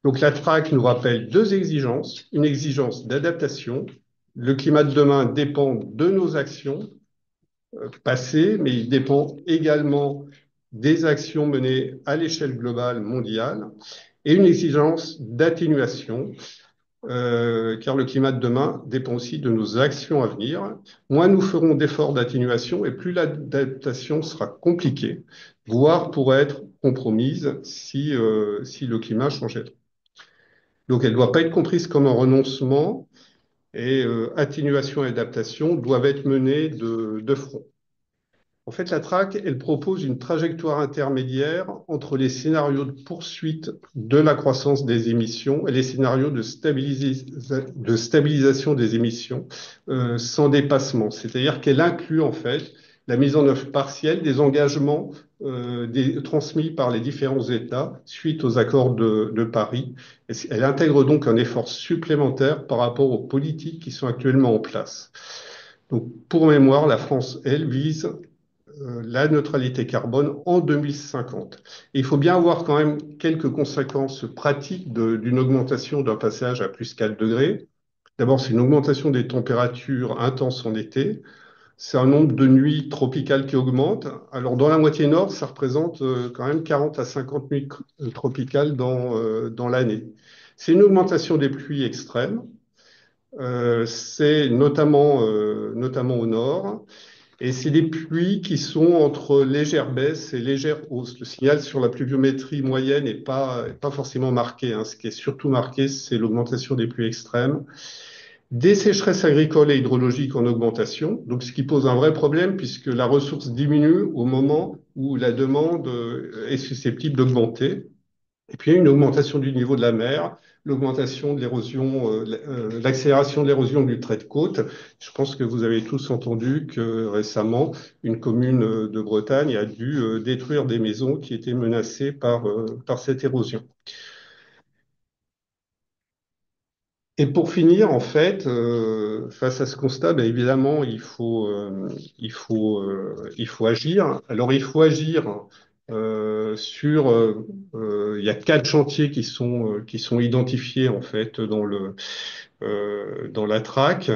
Speaker 5: Donc la TRAC nous rappelle deux exigences. Une exigence d'adaptation. Le climat de demain dépend de nos actions passées, mais il dépend également des actions menées à l'échelle globale mondiale et une exigence d'atténuation, car le climat de demain dépend aussi de nos actions à venir. Moins nous ferons d'efforts d'atténuation et plus l'adaptation sera compliquée, voire pourrait être compromise si le climat changeait. Donc elle ne doit pas être comprise comme un renoncement et atténuation et adaptation doivent être menées de front. En fait, la TRAC, elle propose une trajectoire intermédiaire entre les scénarios de poursuite de la croissance des émissions et les scénarios de stabilisation des émissions sans dépassement. C'est-à-dire qu'elle inclut en fait la mise en œuvre partielle des engagements transmis par les différents États suite aux accords de Paris. Elle intègre donc un effort supplémentaire par rapport aux politiques qui sont actuellement en place. Donc, pour mémoire, la France, elle, vise la neutralité carbone en 2050. Et il faut bien avoir quand même quelques conséquences pratiques d'une augmentation d'un passage à plus 4 degrés. D'abord, c'est une augmentation des températures intenses en été. C'est un nombre de nuits tropicales qui augmente. Alors, dans la moitié nord, ça représente quand même 40 à 50 nuits tropicales dans l'année. C'est une augmentation des pluies extrêmes. C'est notamment au nord. Et c'est des pluies qui sont entre légère baisse et légère hausse. Le signal sur la pluviométrie moyenne n'est pas forcément marqué, hein. Ce qui est surtout marqué, c'est l'augmentation des pluies extrêmes. Des sécheresses agricoles et hydrologiques en augmentation, donc ce qui pose un vrai problème puisque la ressource diminue au moment où la demande est susceptible d'augmenter. Et puis, il y a une augmentation du niveau de la mer, l'augmentation de l'érosion, l'accélération de l'érosion du trait de côte. Je pense que vous avez tous entendu que récemment, une commune de Bretagne a dû détruire des maisons qui étaient menacées par cette érosion. Et pour finir, en fait, face à ce constat, ben, évidemment, il faut agir. Alors, il faut agir il y a 4 chantiers qui sont identifiés en fait dans la traque.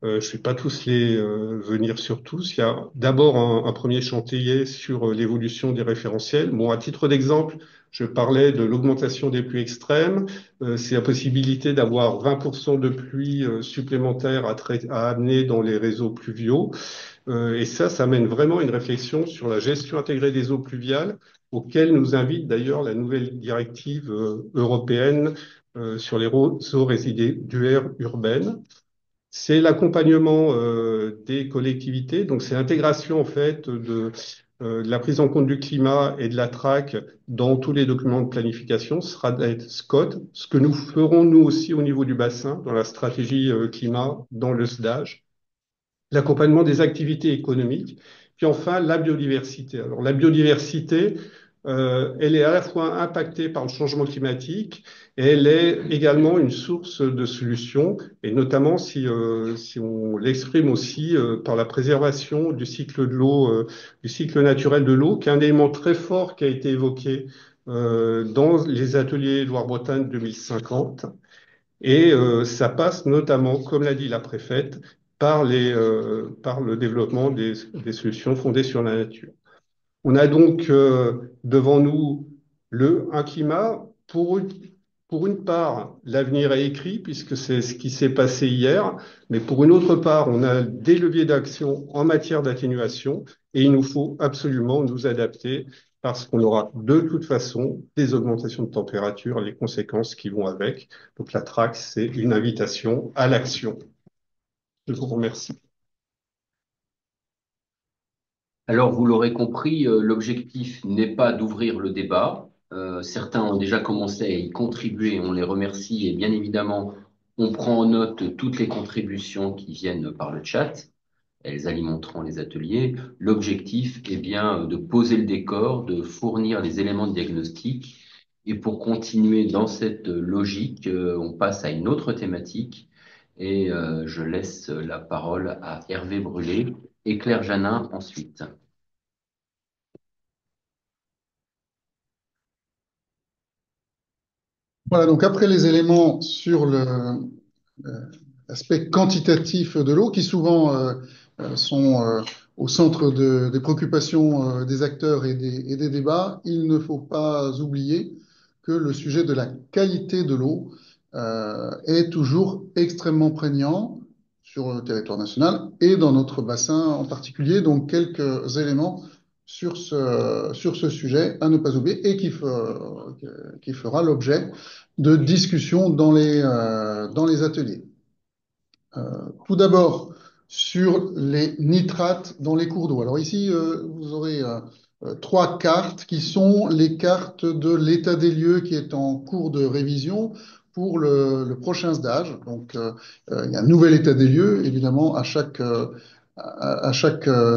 Speaker 5: Je ne vais pas tous les venir sur tous. Il y a d'abord un premier chantier sur l'évolution des référentiels. Bon, à titre d'exemple, je parlais de l'augmentation des pluies extrêmes. C'est la possibilité d'avoir 20% de pluie supplémentaires à amener dans les réseaux pluviaux. Et ça mène vraiment une réflexion sur la gestion intégrée des eaux pluviales, auquel nous invite d'ailleurs la nouvelle directive européenne sur les eaux résiduaires urbaines. C'est l'accompagnement des collectivités, donc c'est l'intégration en fait de la prise en compte du climat et de la TRAC dans tous les documents de planification. Ce sera d'être SCOT, ce que nous ferons nous aussi au niveau du bassin, dans la stratégie climat, dans le SDAGE, l'accompagnement des activités économiques, puis enfin la biodiversité. Alors la biodiversité, elle est à la fois impactée par le changement climatique et elle est également une source de solutions, et notamment si on l'exprime aussi par la préservation du cycle de l'eau, du cycle naturel de l'eau, qui est un élément très fort qui a été évoqué dans les ateliers Loire-Bretagne 2050. Et ça passe notamment, comme l'a dit la préfète, par le développement des solutions fondées sur la nature. On a donc devant nous un climat, pour une part, l'avenir est écrit, puisque c'est ce qui s'est passé hier, mais pour une autre part, on a des leviers d'action en matière d'atténuation, et il nous faut absolument nous adapter, parce qu'on aura de toute façon des augmentations de température, les conséquences qui vont avec. Donc la TRAC, c'est une invitation à l'action. Je vous remercie.
Speaker 1: Alors, vous l'aurez compris, l'objectif n'est pas d'ouvrir le débat. Certains ont déjà commencé à y contribuer, on les remercie et bien évidemment, on prend en note toutes les contributions qui viennent par le chat. Elles alimenteront les ateliers. L'objectif est bien de poser le décor, de fournir les éléments de diagnostic. Et pour continuer dans cette logique, on passe à une autre thématique et je laisse la parole à Hervé Brûlé et Claire Janin ensuite.
Speaker 2: Voilà, donc après les éléments sur l'aspect quantitatif de l'eau, qui souvent sont au centre des préoccupations des acteurs et des débats, il ne faut pas oublier que le sujet de la qualité de l'eau est toujours extrêmement prégnant sur le territoire national et dans notre bassin en particulier. Donc quelques éléments sur ce sujet à ne pas oublier et qui fera l'objet de discussions dans les ateliers. Tout d'abord, sur les nitrates dans les cours d'eau. Alors ici, vous aurez trois cartes qui sont les cartes de l'état des lieux qui est en cours de révision pour le prochain stage. Donc, il y a un nouvel état des lieux, évidemment, à chaque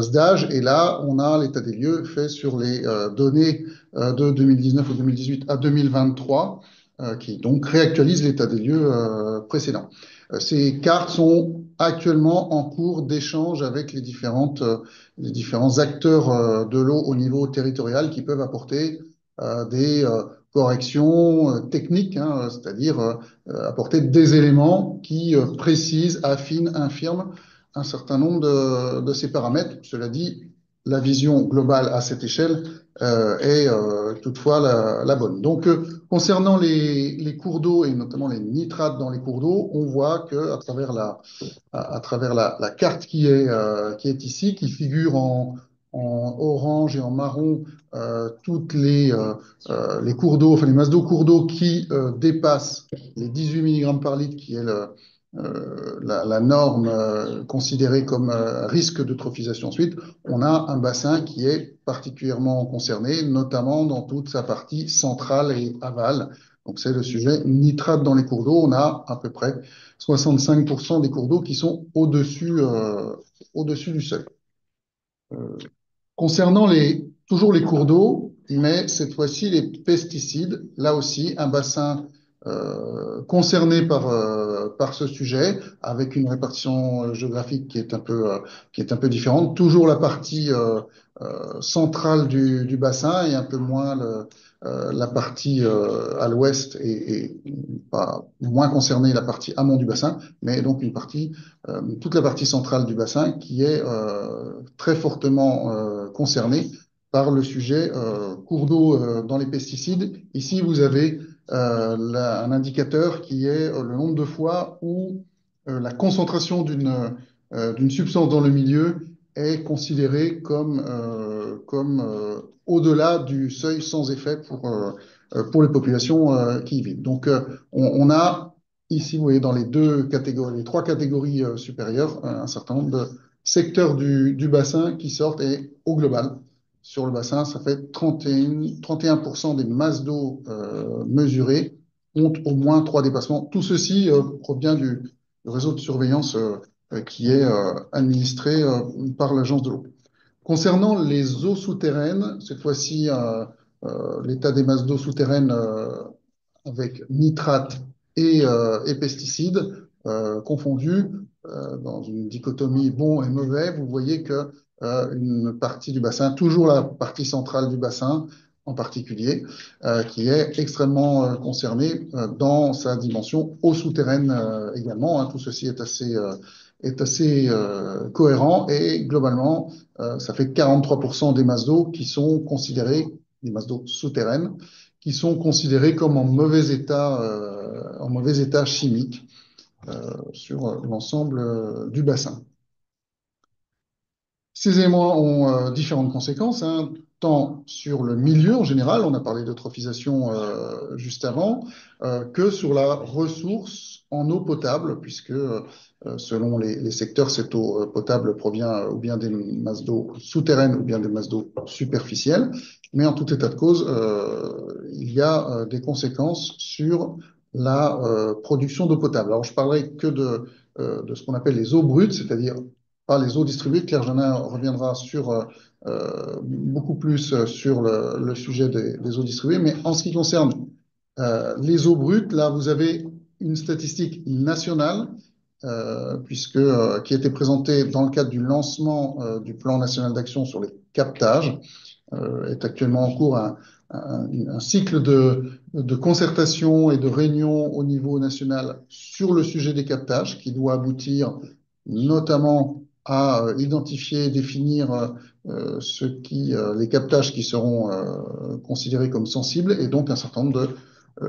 Speaker 2: stage. Et là, on a l'état des lieux fait sur les données de 2019 ou 2018 à 2023, qui donc réactualise l'état des lieux précédent. Ces cartes sont actuellement en cours d'échange avec les différents acteurs de l'eau au niveau territorial qui peuvent apporter des corrections techniques, hein, c'est-à-dire apporter des éléments qui précisent, affinent, infirment un certain nombre de ces paramètres. Cela dit, la vision globale à cette échelle est toutefois la bonne. Donc, concernant les cours d'eau et notamment les nitrates dans les cours d'eau, on voit que à travers la carte qui est ici, qui figure en orange et en marron, toutes les cours d'eau, enfin les masses d'eau cours d'eau qui dépassent les 18 mg par litre, qui est la norme considérée comme risque d'eutrophisation ensuite, on a un bassin qui est particulièrement concerné, notamment dans toute sa partie centrale et aval. Donc c'est le sujet nitrate dans les cours d'eau. On a à peu près 65% des cours d'eau qui sont au-dessus du seuil. Concernant toujours les cours d'eau, mais cette fois-ci les pesticides, là aussi un bassin concerné par ce sujet, avec une répartition géographique qui est un peu différente. Toujours la partie centrale du bassin et un peu moins la partie à l'ouest et pas moins concernée la partie amont du bassin, mais donc toute la partie centrale du bassin qui est très fortement concernée par le sujet cours d'eau dans les pesticides. Ici, vous avez un indicateur qui est le nombre de fois où la concentration d'une substance dans le milieu est considérée comme au-delà du seuil sans effet pour les populations qui y vivent. Donc, on a ici, vous voyez, dans les les trois catégories supérieures, un certain nombre de secteurs du bassin qui sortent et au global, sur le bassin, ça fait 31% des masses d'eau mesurées ont au moins trois dépassements. Tout ceci provient du réseau de surveillance qui est administré par l'Agence de l'eau. Concernant les eaux souterraines, cette fois-ci, l'état des masses d'eau souterraines avec nitrates et pesticides confondus dans une dichotomie bon et mauvais, vous voyez que une partie du bassin, toujours la partie centrale du bassin en particulier, qui est extrêmement concernée dans sa dimension eau souterraine également. Hein. Tout ceci est assez cohérent et globalement, ça fait 43% des masses d'eau qui sont considérées, des masses d'eau souterraines, qui sont considérés comme en mauvais état chimique sur l'ensemble du bassin. Ces éléments ont différentes conséquences, hein, tant sur le milieu en général, on a parlé d'eutrophisation juste avant, que sur la ressource en eau potable, puisque selon les secteurs, cette eau potable provient ou bien des masses d'eau souterraines ou bien des masses d'eau superficielles. Mais en tout état de cause, il y a des conséquences sur la production d'eau potable. Alors, je parlerai que de ce qu'on appelle les eaux brutes, c'est-à-dire pas les eaux distribuées. Claire Janin reviendra beaucoup plus sur le sujet des eaux distribuées. Mais en ce qui concerne les eaux brutes, là, vous avez une statistique nationale qui a été présentée dans le cadre du lancement du plan national d'action sur les captages. Est actuellement en cours un cycle de concertation et de réunion au niveau national sur le sujet des captages qui doit aboutir notamment à identifier, définir les captages qui seront considérés comme sensibles et donc un certain nombre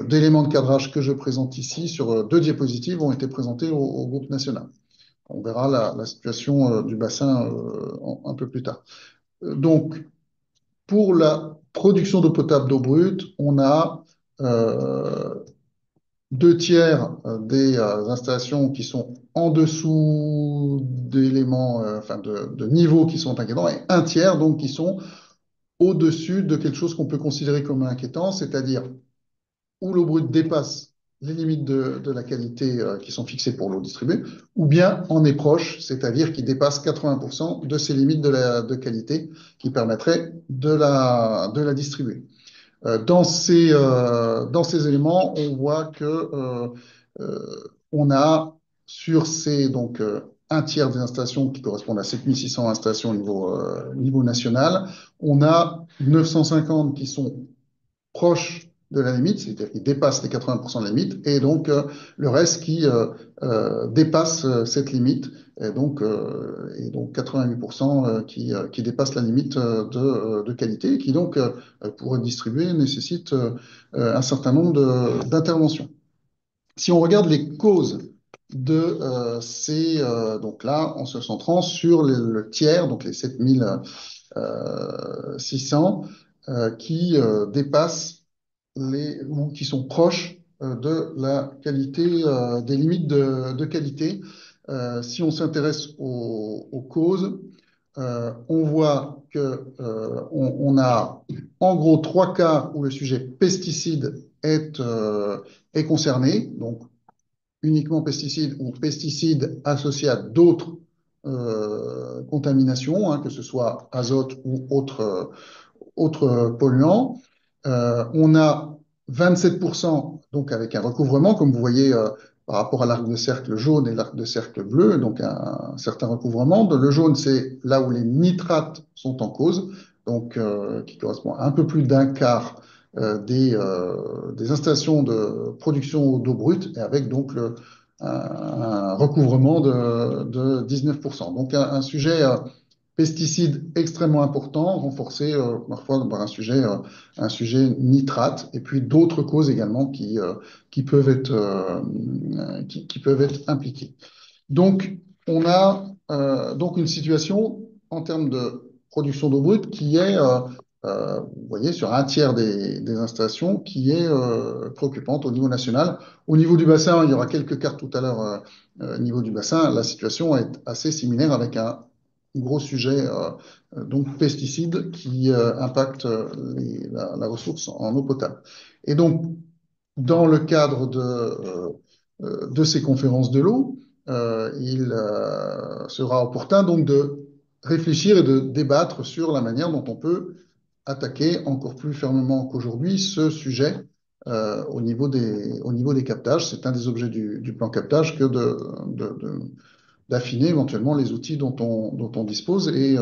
Speaker 2: d'éléments de cadrage que je présente ici sur deux diapositives ont été présentés au groupe national. On verra la situation du bassin un peu plus tard. Donc, pour la production d'eau potable d'eau brute, on a 2 deux tiers des installations qui sont en dessous d'éléments, enfin de niveaux qui sont inquiétants, et un tiers donc qui sont au-dessus de quelque chose qu'on peut considérer comme inquiétant, c'est-à-dire où l'eau brute dépasse les limites de la qualité qui sont fixées pour l'eau distribuée, ou bien en est proche, c'est-à-dire qui dépasse 80% de ces limites de qualité qui permettraient de la distribuer. Dans ces éléments, on voit que on a sur ces donc un tiers des installations qui correspondent à 7600 installations au niveau national, on a 950 qui sont proches de la limite, c'est-à-dire qui dépassent les 80% de la limite, et donc le reste qui dépasse cette limite, et donc 88% qui dépassent la limite de qualité, et qui donc, pour être distribué, nécessite un certain nombre d'interventions. Si on regarde les causes de donc là, en se centrant sur le tiers, donc les 7600, qui dépassent ou qui sont proches de la qualité, des limites de qualité. Si on s'intéresse aux causes, on voit que on a en gros trois cas où le sujet pesticide est concerné, donc uniquement pesticides ou pesticides associés à d'autres contaminations, hein, que ce soit azote ou autres polluants. On a 27%, donc avec un recouvrement, comme vous voyez par rapport à l'arc de cercle jaune et l'arc de cercle bleu, donc un certain recouvrement. Le jaune, c'est là où les nitrates sont en cause, donc qui correspond à un peu plus d'un quart des installations de production d'eau brute, et avec donc un recouvrement de 19%. Donc un sujet pesticides extrêmement importants, renforcés parfois par un sujet nitrate, et puis d'autres causes également qui peuvent qui peuvent être impliquées. Donc, on a donc une situation en termes de production d'eau brute qui est, vous voyez, sur un tiers des installations, qui est préoccupante au niveau national. Au niveau du bassin, il y aura quelques cartes tout à l'heure. Au niveau du bassin, la situation est assez similaire avec un gros sujet, donc pesticides, qui impactent la ressource en eau potable. Et donc, dans le cadre de ces conférences de l'eau, il sera opportun donc de réfléchir et de débattre sur la manière dont on peut attaquer encore plus fermement qu'aujourd'hui ce sujet au niveau des captages. C'est un des objets du plan captage que d'affiner éventuellement les outils dont on dispose et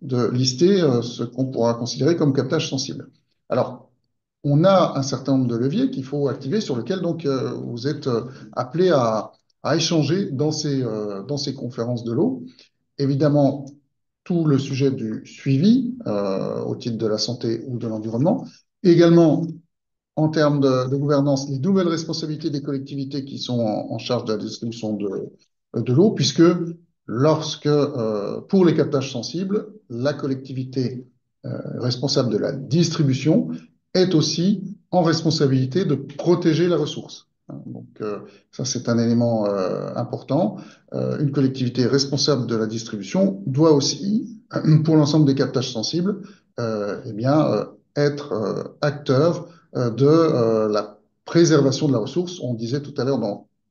Speaker 2: de lister ce qu'on pourra considérer comme captage sensible. Alors, on a un certain nombre de leviers qu'il faut activer, sur lesquels donc vous êtes appelés à échanger dans ces conférences de l'eau. Évidemment, tout le sujet du suivi au titre de la santé ou de l'environnement. Également, en termes de gouvernance, les nouvelles responsabilités des collectivités qui sont en charge de la distribution de l'eau, puisque pour les captages sensibles, la collectivité responsable de la distribution est aussi en responsabilité de protéger la ressource. Donc ça, c'est un élément important. Une collectivité responsable de la distribution doit aussi, pour l'ensemble des captages sensibles, être acteur de la préservation de la ressource. On disait tout à l'heure,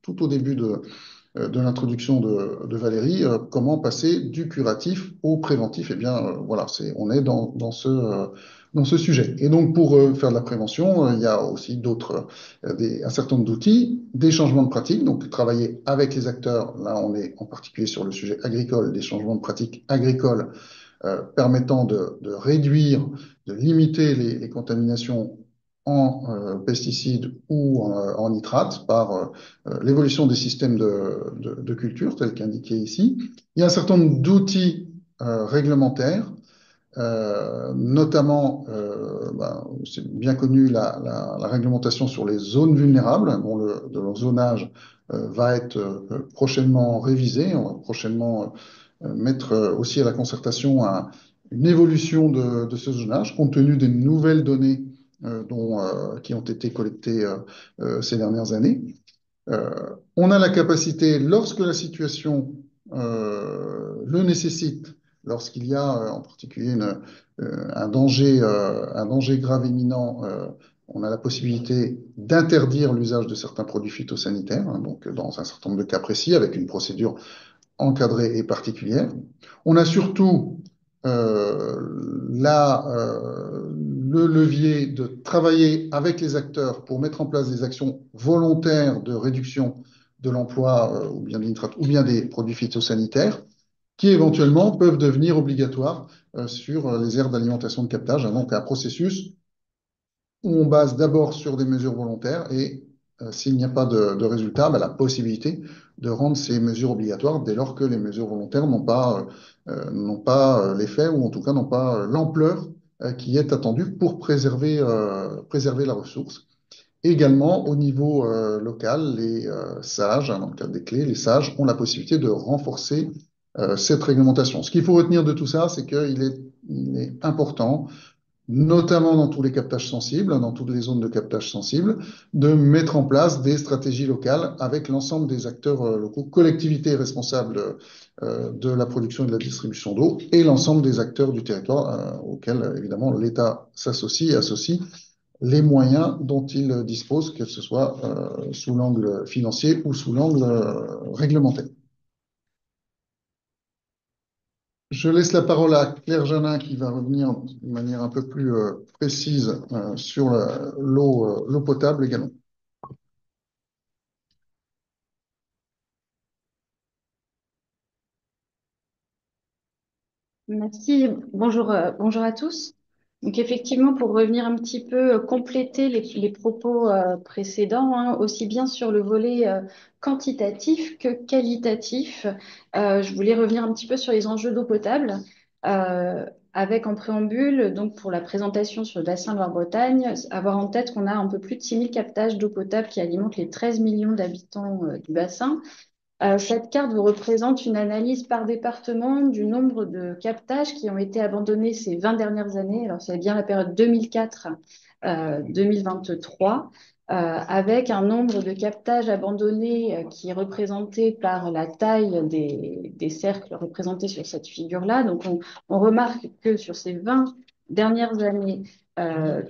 Speaker 2: tout au début de l'introduction de Valérie, comment passer du curatif au préventif. Eh bien, voilà, on est dans ce sujet. Et donc, pour faire de la prévention, il y a aussi un certain nombre d'outils, des changements de pratiques. Donc, travailler avec les acteurs. Là, on est en particulier sur le sujet agricole, des changements de pratiques agricoles permettant de réduire, de limiter les contaminations en pesticides ou en nitrates par l'évolution des systèmes de culture, tel qu'indiqué ici. Il y a un certain nombre d'outils réglementaires, notamment, c'est bien connu, la réglementation sur les zones vulnérables, dont leur zonage va être prochainement révisé. On va prochainement mettre aussi à la concertation une évolution de ce zonage, compte tenu des nouvelles données qui ont été collectées ces dernières années. On a la capacité, lorsque la situation le nécessite, lorsqu'il y a en particulier un danger grave imminent, on a la possibilité d'interdire l'usage de certains produits phytosanitaires, hein, donc dans un certain nombre de cas précis, avec une procédure encadrée et particulière. On a surtout le levier de travailler avec les acteurs pour mettre en place des actions volontaires de réduction de l'emploi ou bien des nitrates ou bien des produits phytosanitaires qui éventuellement peuvent devenir obligatoires sur les aires d'alimentation de captage. Donc un processus où on base d'abord sur des mesures volontaires et s'il n'y a pas de résultat, la possibilité de rendre ces mesures obligatoires dès lors que les mesures volontaires n'ont pas l'effet ou en tout cas n'ont pas l'ampleur qui est attendue pour préserver la ressource. Également, au niveau local, les sages, hein, dans le cadre des clés, les sages ont la possibilité de renforcer cette réglementation. Ce qu'il faut retenir de tout ça, c'est il est important notamment dans tous les captages sensibles, dans toutes les zones de captage sensibles, de mettre en place des stratégies locales avec l'ensemble des acteurs locaux, collectivités responsables de la production et de la distribution d'eau, et l'ensemble des acteurs du territoire auxquels, évidemment, l'État s'associe et associe les moyens dont il dispose, que ce soit sous l'angle financier ou sous l'angle réglementaire. Je laisse la parole à Claire Janin qui va revenir de manière un peu plus précise sur l'eau potable également.
Speaker 6: Merci. Bonjour, bonjour à tous. Donc effectivement, pour revenir un petit peu compléter les propos précédents, hein, aussi bien sur le volet quantitatif que qualitatif, je voulais revenir un petit peu sur les enjeux d'eau potable, avec en préambule, donc pour la présentation sur le bassin Loire-Bretagne, avoir en tête qu'on a un peu plus de 6000 captages d'eau potable qui alimentent les 13 millions d'habitants du bassin. Cette carte vous représente une analyse par département du nombre de captages qui ont été abandonnés ces 20 dernières années. Alors, c'est bien la période 2004-2023, avec un nombre de captages abandonnés qui est représenté par la taille des cercles représentés sur cette figure-là. Donc, on remarque que sur ces 20 dernières années,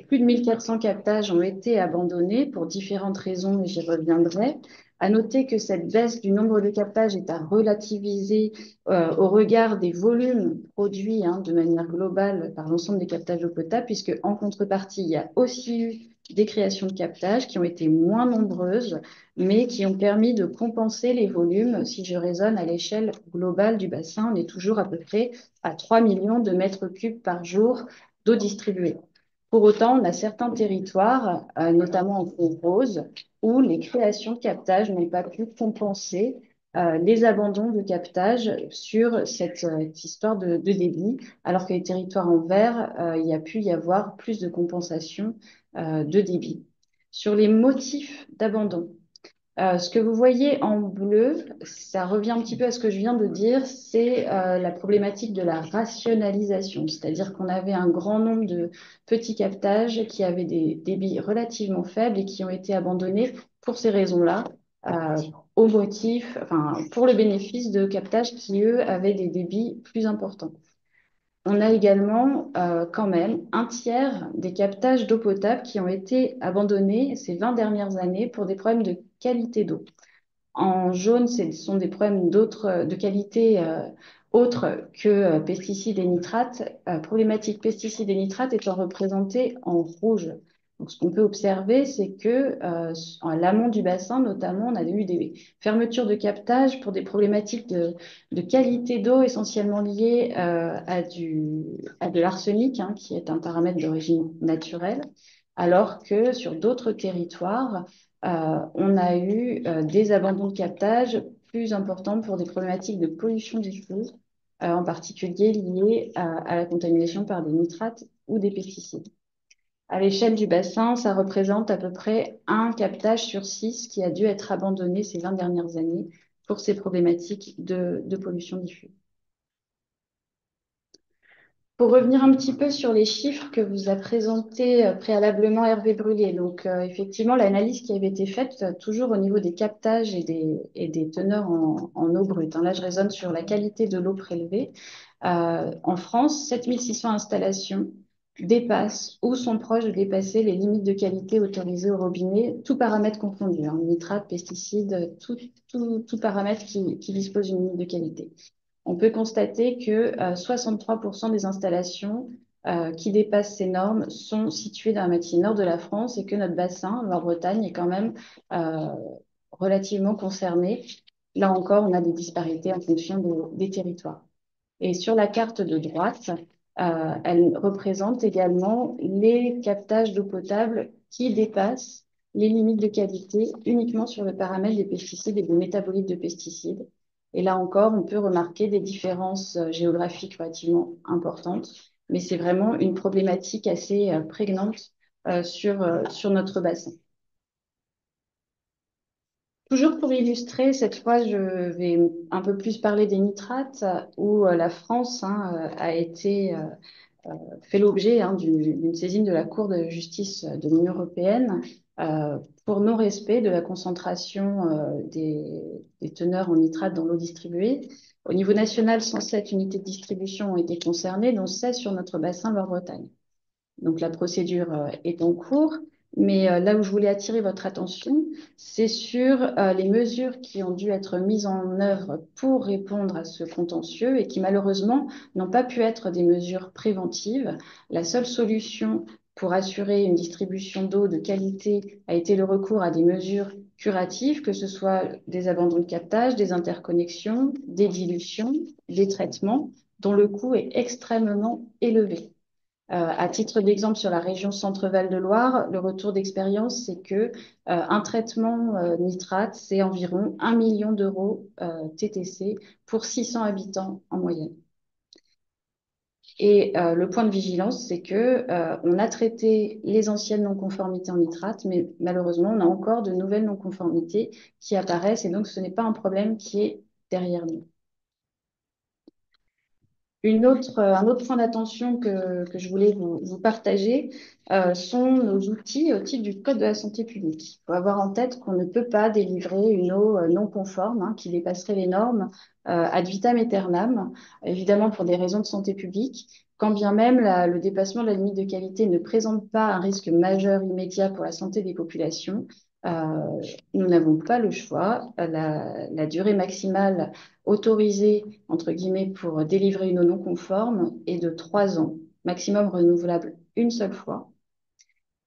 Speaker 6: plus de 1400 captages ont été abandonnés pour différentes raisons, et j'y reviendrai. À noter que cette baisse du nombre de captages est à relativiser au regard des volumes produits de manière globale par l'ensemble des captages d'eau potable, puisque en contrepartie, il y a aussi eu des créations de captages qui ont été moins nombreuses, mais qui ont permis de compenser les volumes. Si je raisonne à l'échelle globale du bassin, on est toujours à peu près à 3 millions de mètres cubes par jour d'eau distribuée. Pour autant, on a certains territoires, notamment en Côte-Rose, où les créations de captage n'ont pas pu compenser les abandons de captage sur cette histoire de débit, alors que les territoires en vert, il y a pu y avoir plus de compensation de débit. Sur les motifs d'abandon, ce que vous voyez en bleu, ça revient un petit peu à ce que je viens de dire, c'est la problématique de la rationalisation, c'est-à-dire qu'on avait un grand nombre de petits captages qui avaient des débits relativement faibles et qui ont été abandonnés pour ces raisons-là, euh, au motif, enfin, pour le bénéfice de captages qui, eux, avaient des débits plus importants. On a également quand même un tiers des captages d'eau potable qui ont été abandonnés ces 20 dernières années pour des problèmes de qualité d'eau. En jaune, ce sont des problèmes de qualité autres que pesticides et nitrates. Problématique pesticides et nitrates étant représentées en rouge. Donc, ce qu'on peut observer, c'est que à l'amont du bassin, notamment, on a eu des fermetures de captage pour des problématiques de qualité d'eau essentiellement liées à de l'arsenic, qui est un paramètre d'origine naturelle, alors que sur d'autres territoires, on a eu des abandons de captage plus importants pour des problématiques de pollution diffuse, en particulier liées à la contamination par des nitrates ou des pesticides. À l'échelle du bassin, ça représente à peu près un captage sur 6 qui a dû être abandonné ces 20 dernières années pour ces problématiques de pollution diffuse. Pour revenir un petit peu sur les chiffres que vous a présentés préalablement Hervé Brulé, donc effectivement l'analyse qui avait été faite toujours au niveau des captages et des teneurs en eau brute, hein. Là, je raisonne sur la qualité de l'eau prélevée. En France, 7600 installations dépassent ou sont proches de dépasser les limites de qualité autorisées au robinet, tout paramètre confondu, hein, nitrates, pesticides, tout paramètre qui dispose d'une limite de qualité. On peut constater que 63% des installations qui dépassent ces normes sont situées dans la moitié nord de la France et que notre bassin, Loire-Bretagne, est quand même euh, relativement concerné. Là encore, on a des disparités en fonction des territoires. Et sur la carte de droite, elle représente également les captages d'eau potable qui dépassent les limites de qualité uniquement sur le paramètre des pesticides et des métabolites de pesticides. Et là encore, on peut remarquer des différences géographiques relativement importantes, mais c'est vraiment une problématique assez prégnante sur notre bassin. Toujours pour illustrer, cette fois, je vais un peu plus parler des nitrates, où la France a été fait l'objet d'une saisine de la Cour de justice de l'Union européenne pour non-respect de la concentration des teneurs en nitrate dans l'eau distribuée. Au niveau national, 107 unités de distribution ont été concernées, dont 16 sur notre bassin Loire-Bretagne. Donc la procédure est en cours, mais là où je voulais attirer votre attention, c'est sur les mesures qui ont dû être mises en œuvre pour répondre à ce contentieux et qui malheureusement n'ont pas pu être des mesures préventives. La seule solution pour assurer une distribution d'eau de qualité a été le recours à des mesures curatives, que ce soit des abandons de captage, des interconnexions, des dilutions, des traitements, dont le coût est extrêmement élevé. À titre d'exemple, sur la région Centre-Val de Loire, le retour d'expérience, c'est que un traitement nitrate, c'est environ 1 million d'euros TTC pour 600 habitants en moyenne. Et le point de vigilance, c'est que on a traité les anciennes non-conformités en nitrate, mais malheureusement, on a encore de nouvelles non-conformités qui apparaissent, et donc ce n'est pas un problème qui est derrière nous. Un autre point d'attention que je voulais vous partager sont nos outils au titre du Code de la santé publique. Il faut avoir en tête qu'on ne peut pas délivrer une eau non conforme qui dépasserait les normes ad vitam aeternam, évidemment pour des raisons de santé publique, quand bien même le dépassement de la limite de qualité ne présente pas un risque majeur immédiat pour la santé des populations. Nous n'avons pas le choix. La durée maximale autorisée, entre guillemets, pour délivrer une eau non conforme est de 3 ans, maximum renouvelable une seule fois.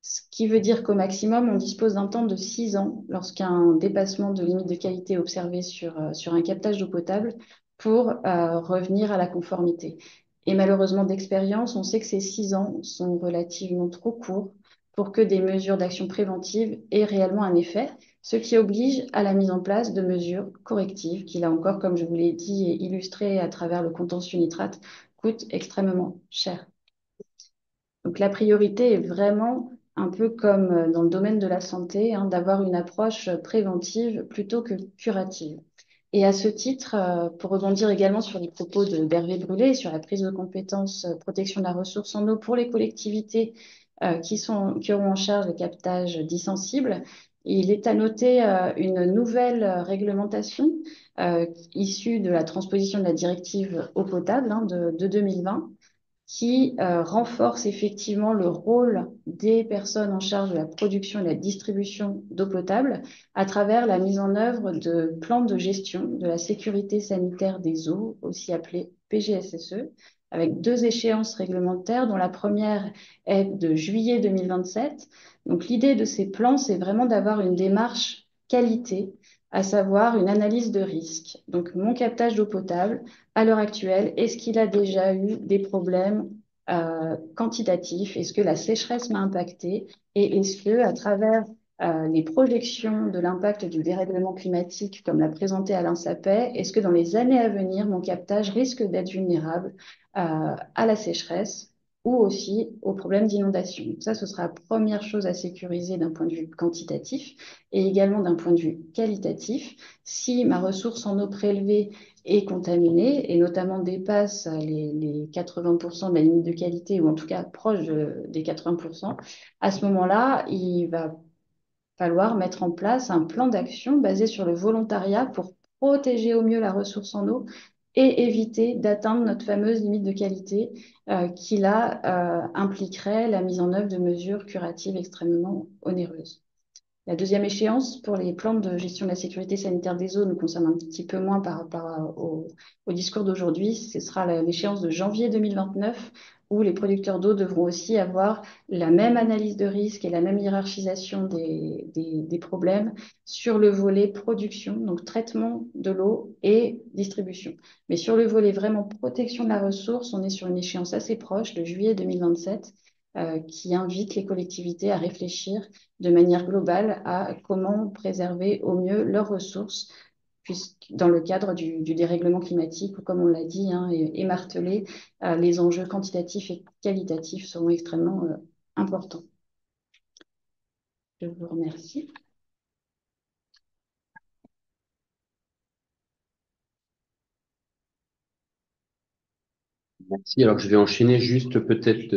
Speaker 6: Ce qui veut dire qu'au maximum, on dispose d'un temps de 6 ans lorsqu'un dépassement de limite de qualité est observé sur un captage d'eau potable pour revenir à la conformité. Et malheureusement, d'expérience, on sait que ces 6 ans sont relativement trop courts pour que des mesures d'action préventive aient réellement un effet, ce qui oblige à la mise en place de mesures correctives qui, là encore, comme je vous l'ai dit et illustré à travers le contentieux nitrate, coûtent extrêmement cher. Donc la priorité est vraiment un peu comme dans le domaine de la santé, d'avoir une approche préventive plutôt que curative. Et à ce titre, pour rebondir également sur les propos d'Hervé Brulé sur la prise de compétences protection de la ressource en eau pour les collectivités qui auront en charge le captage dits sensibles, il est à noter une nouvelle réglementation issue de la transposition de la directive eau potable de 2020 qui renforce effectivement le rôle des personnes en charge de la production et de la distribution d'eau potable à travers la mise en œuvre de plans de gestion de la sécurité sanitaire des eaux, aussi appelés PGSSE, avec 2 échéances réglementaires, dont la première est de juillet 2027. Donc l'idée de ces plans, c'est vraiment d'avoir une démarche qualité, à savoir une analyse de risque. Donc mon captage d'eau potable, à l'heure actuelle, est-ce qu'il a déjà eu des problèmes quantitatifs? Est-ce que la sécheresse m'a impacté? Et est-ce que, à travers les projections de l'impact du dérèglement climatique, comme l'a présenté Alain Sapet, est-ce que dans les années à venir, mon captage risque d'être vulnérable à la sécheresse ou aussi aux problèmes d'inondation. Donc ça, ce sera la première chose à sécuriser d'un point de vue quantitatif et également d'un point de vue qualitatif. Si ma ressource en eau prélevée est contaminée et notamment dépasse les 80% de la limite de qualité ou en tout cas proche des 80%, à ce moment-là, il va falloir mettre en place un plan d'action basé sur le volontariat pour protéger au mieux la ressource en eau et éviter d'atteindre notre fameuse limite de qualité qui là impliquerait la mise en œuvre de mesures curatives extrêmement onéreuses. La deuxième échéance pour les plans de gestion de la sécurité sanitaire des eaux nous concerne un petit peu moins par rapport au discours d'aujourd'hui. Ce sera l'échéance de janvier 2029 où les producteurs d'eau devront aussi avoir la même analyse de risque et la même hiérarchisation des problèmes sur le volet production, donc traitement de l'eau et distribution. Mais sur le volet vraiment protection de la ressource, on est sur une échéance assez proche de juillet 2027 qui invite les collectivités à réfléchir de manière globale à comment préserver au mieux leurs ressources dans le cadre du dérèglement climatique, où, comme on l'a dit hein, et martelé, les enjeux quantitatifs et qualitatifs seront extrêmement importants. Je vous remercie.
Speaker 1: Merci. Alors, je vais enchaîner juste peut-être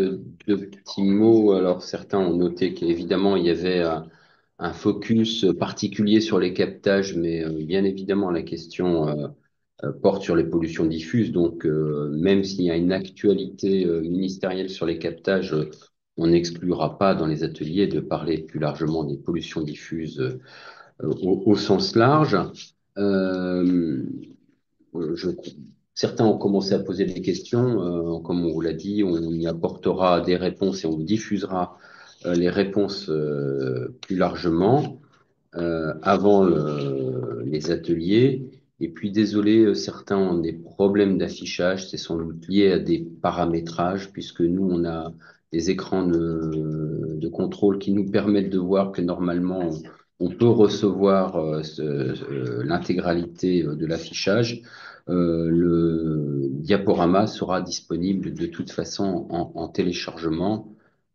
Speaker 1: deux petits mots. Alors, certains ont noté qu'évidemment, il y avait un focus particulier sur les captages, mais bien évidemment, la question porte sur les pollutions diffuses. Donc, même s'il y a une actualité ministérielle sur les captages, on n'exclura pas dans les ateliers de parler plus largement des pollutions diffuses au sens large. Euh, je, Certains ont commencé à poser des questions. Comme on vous l'a dit, on y apportera des réponses et on diffusera les réponses plus largement avant les ateliers. Et puis, désolé, certains ont des problèmes d'affichage. C'est sans doute lié à des paramétrages, puisque nous, on a des écrans de contrôle qui nous permettent de voir que normalement, on peut recevoir l'intégralité de l'affichage. Le diaporama sera disponible de toute façon en téléchargement.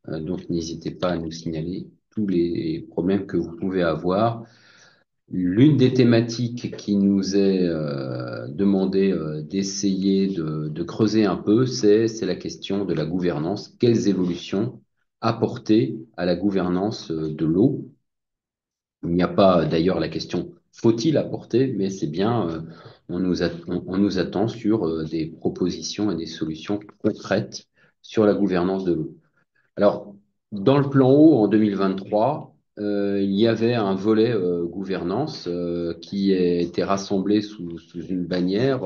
Speaker 1: Donc, n'hésitez pas à nous signaler tous les problèmes que vous pouvez avoir. L'une des thématiques qui nous est demandé d'essayer de creuser un peu, c'est la question de la gouvernance. Quelles évolutions apporter à la gouvernance de l'eau? Il n'y a pas d'ailleurs la question faut-il apporter, mais c'est bien, on nous attend sur des propositions et des solutions concrètes sur la gouvernance de l'eau. Alors, dans le plan eau en 2023, il y avait un volet gouvernance qui était rassemblé sous une bannière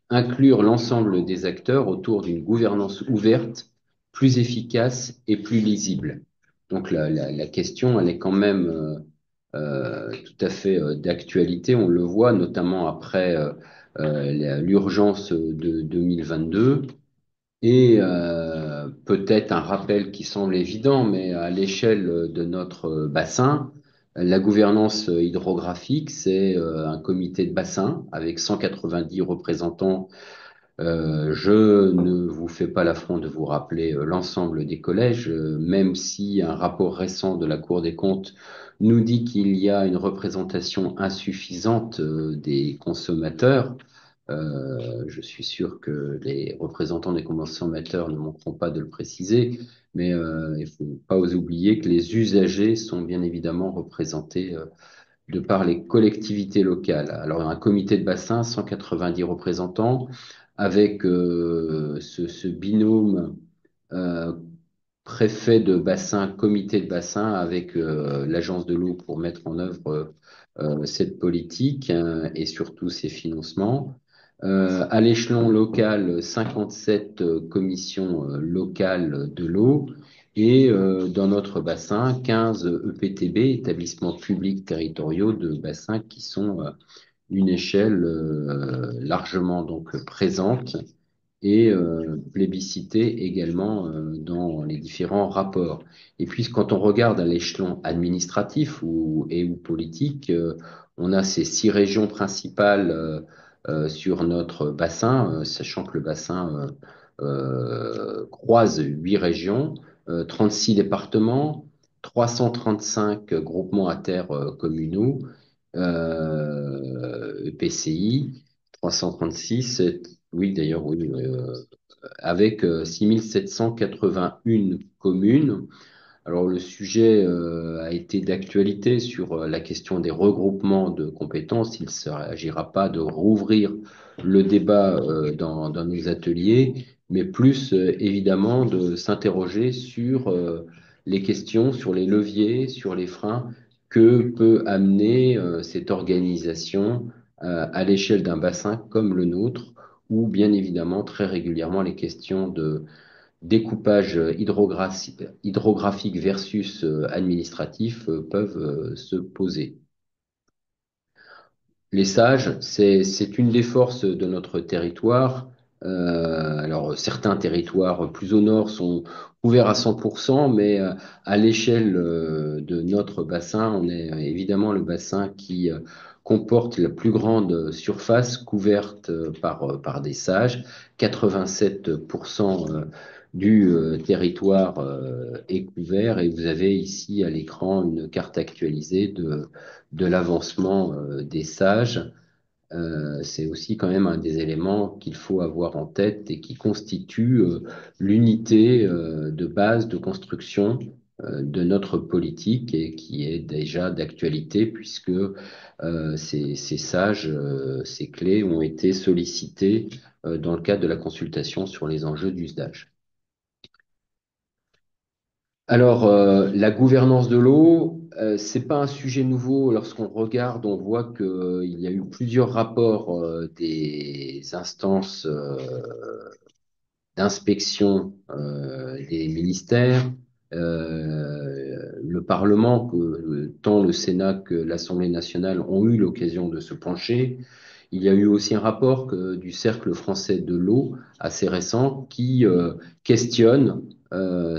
Speaker 1: inclure l'ensemble des acteurs autour d'une gouvernance ouverte, plus efficace et plus lisible. Donc la question, elle est quand même tout à fait d'actualité. On le voit notamment après l'urgence de 2022. Et peut-être un rappel qui semble évident, mais à l'échelle de notre bassin, la gouvernance hydrographique, c'est un comité de bassin avec 190 représentants. Je ne vous fais pas l'affront de vous rappeler l'ensemble des collèges, même si un rapport récent de la Cour des comptes nous dit qu'il y a une représentation insuffisante des consommateurs. Je suis sûr que les représentants des consommateurs ne manqueront pas de le préciser, mais il ne faut pas oublier que les usagers sont bien évidemment représentés de par les collectivités locales. Alors, un comité de bassin, 190 représentants, avec ce binôme euh, préfet de bassin, comité de bassin, avec l'agence de l'eau pour mettre en œuvre cette politique et surtout ses financements. À l'échelon local, 57 commissions locales de l'eau et dans notre bassin, 15 EPTB, établissements publics territoriaux de bassin qui sont une échelle largement donc présente et plébiscitée également dans les différents rapports. Et puis quand on regarde à l'échelon administratif ou politique, on a ces 6 régions principales sur notre bassin, sachant que le bassin croise 8 régions, 36 départements, 335 groupements intercommunaux, EPCI, 336, oui d'ailleurs, oui, avec 6781 communes. Alors le sujet a été d'actualité sur la question des regroupements de compétences. Il ne s'agira pas de rouvrir le débat dans nos ateliers, mais plus évidemment de s'interroger sur les questions, sur les leviers, sur les freins que peut amener cette organisation à l'échelle d'un bassin comme le nôtre, où bien évidemment très régulièrement les questions de découpage hydrographique versus administratif peuvent se poser. Les sages, c'est une des forces de notre territoire. Alors, certains territoires plus au nord sont couverts à 100%, mais à l'échelle de notre bassin, on est évidemment le bassin qui comporte la plus grande surface couverte par des sages. 87% du territoire est couvert et vous avez ici à l'écran une carte actualisée de l'avancement des sages. C'est aussi quand même un des éléments qu'il faut avoir en tête et qui constitue l'unité de base de construction de notre politique et qui est déjà d'actualité puisque ces sages, ces clés ont été sollicitées dans le cadre de la consultation sur les enjeux d'usage. Alors, la gouvernance de l'eau, c'est pas un sujet nouveau. Lorsqu'on regarde, on voit qu'il y a eu plusieurs rapports des instances d'inspection des ministères, le Parlement, que tant le Sénat que l'Assemblée nationale ont eu l'occasion de se pencher. Il y a eu aussi un rapport du Cercle français de l'eau, assez récent, qui questionne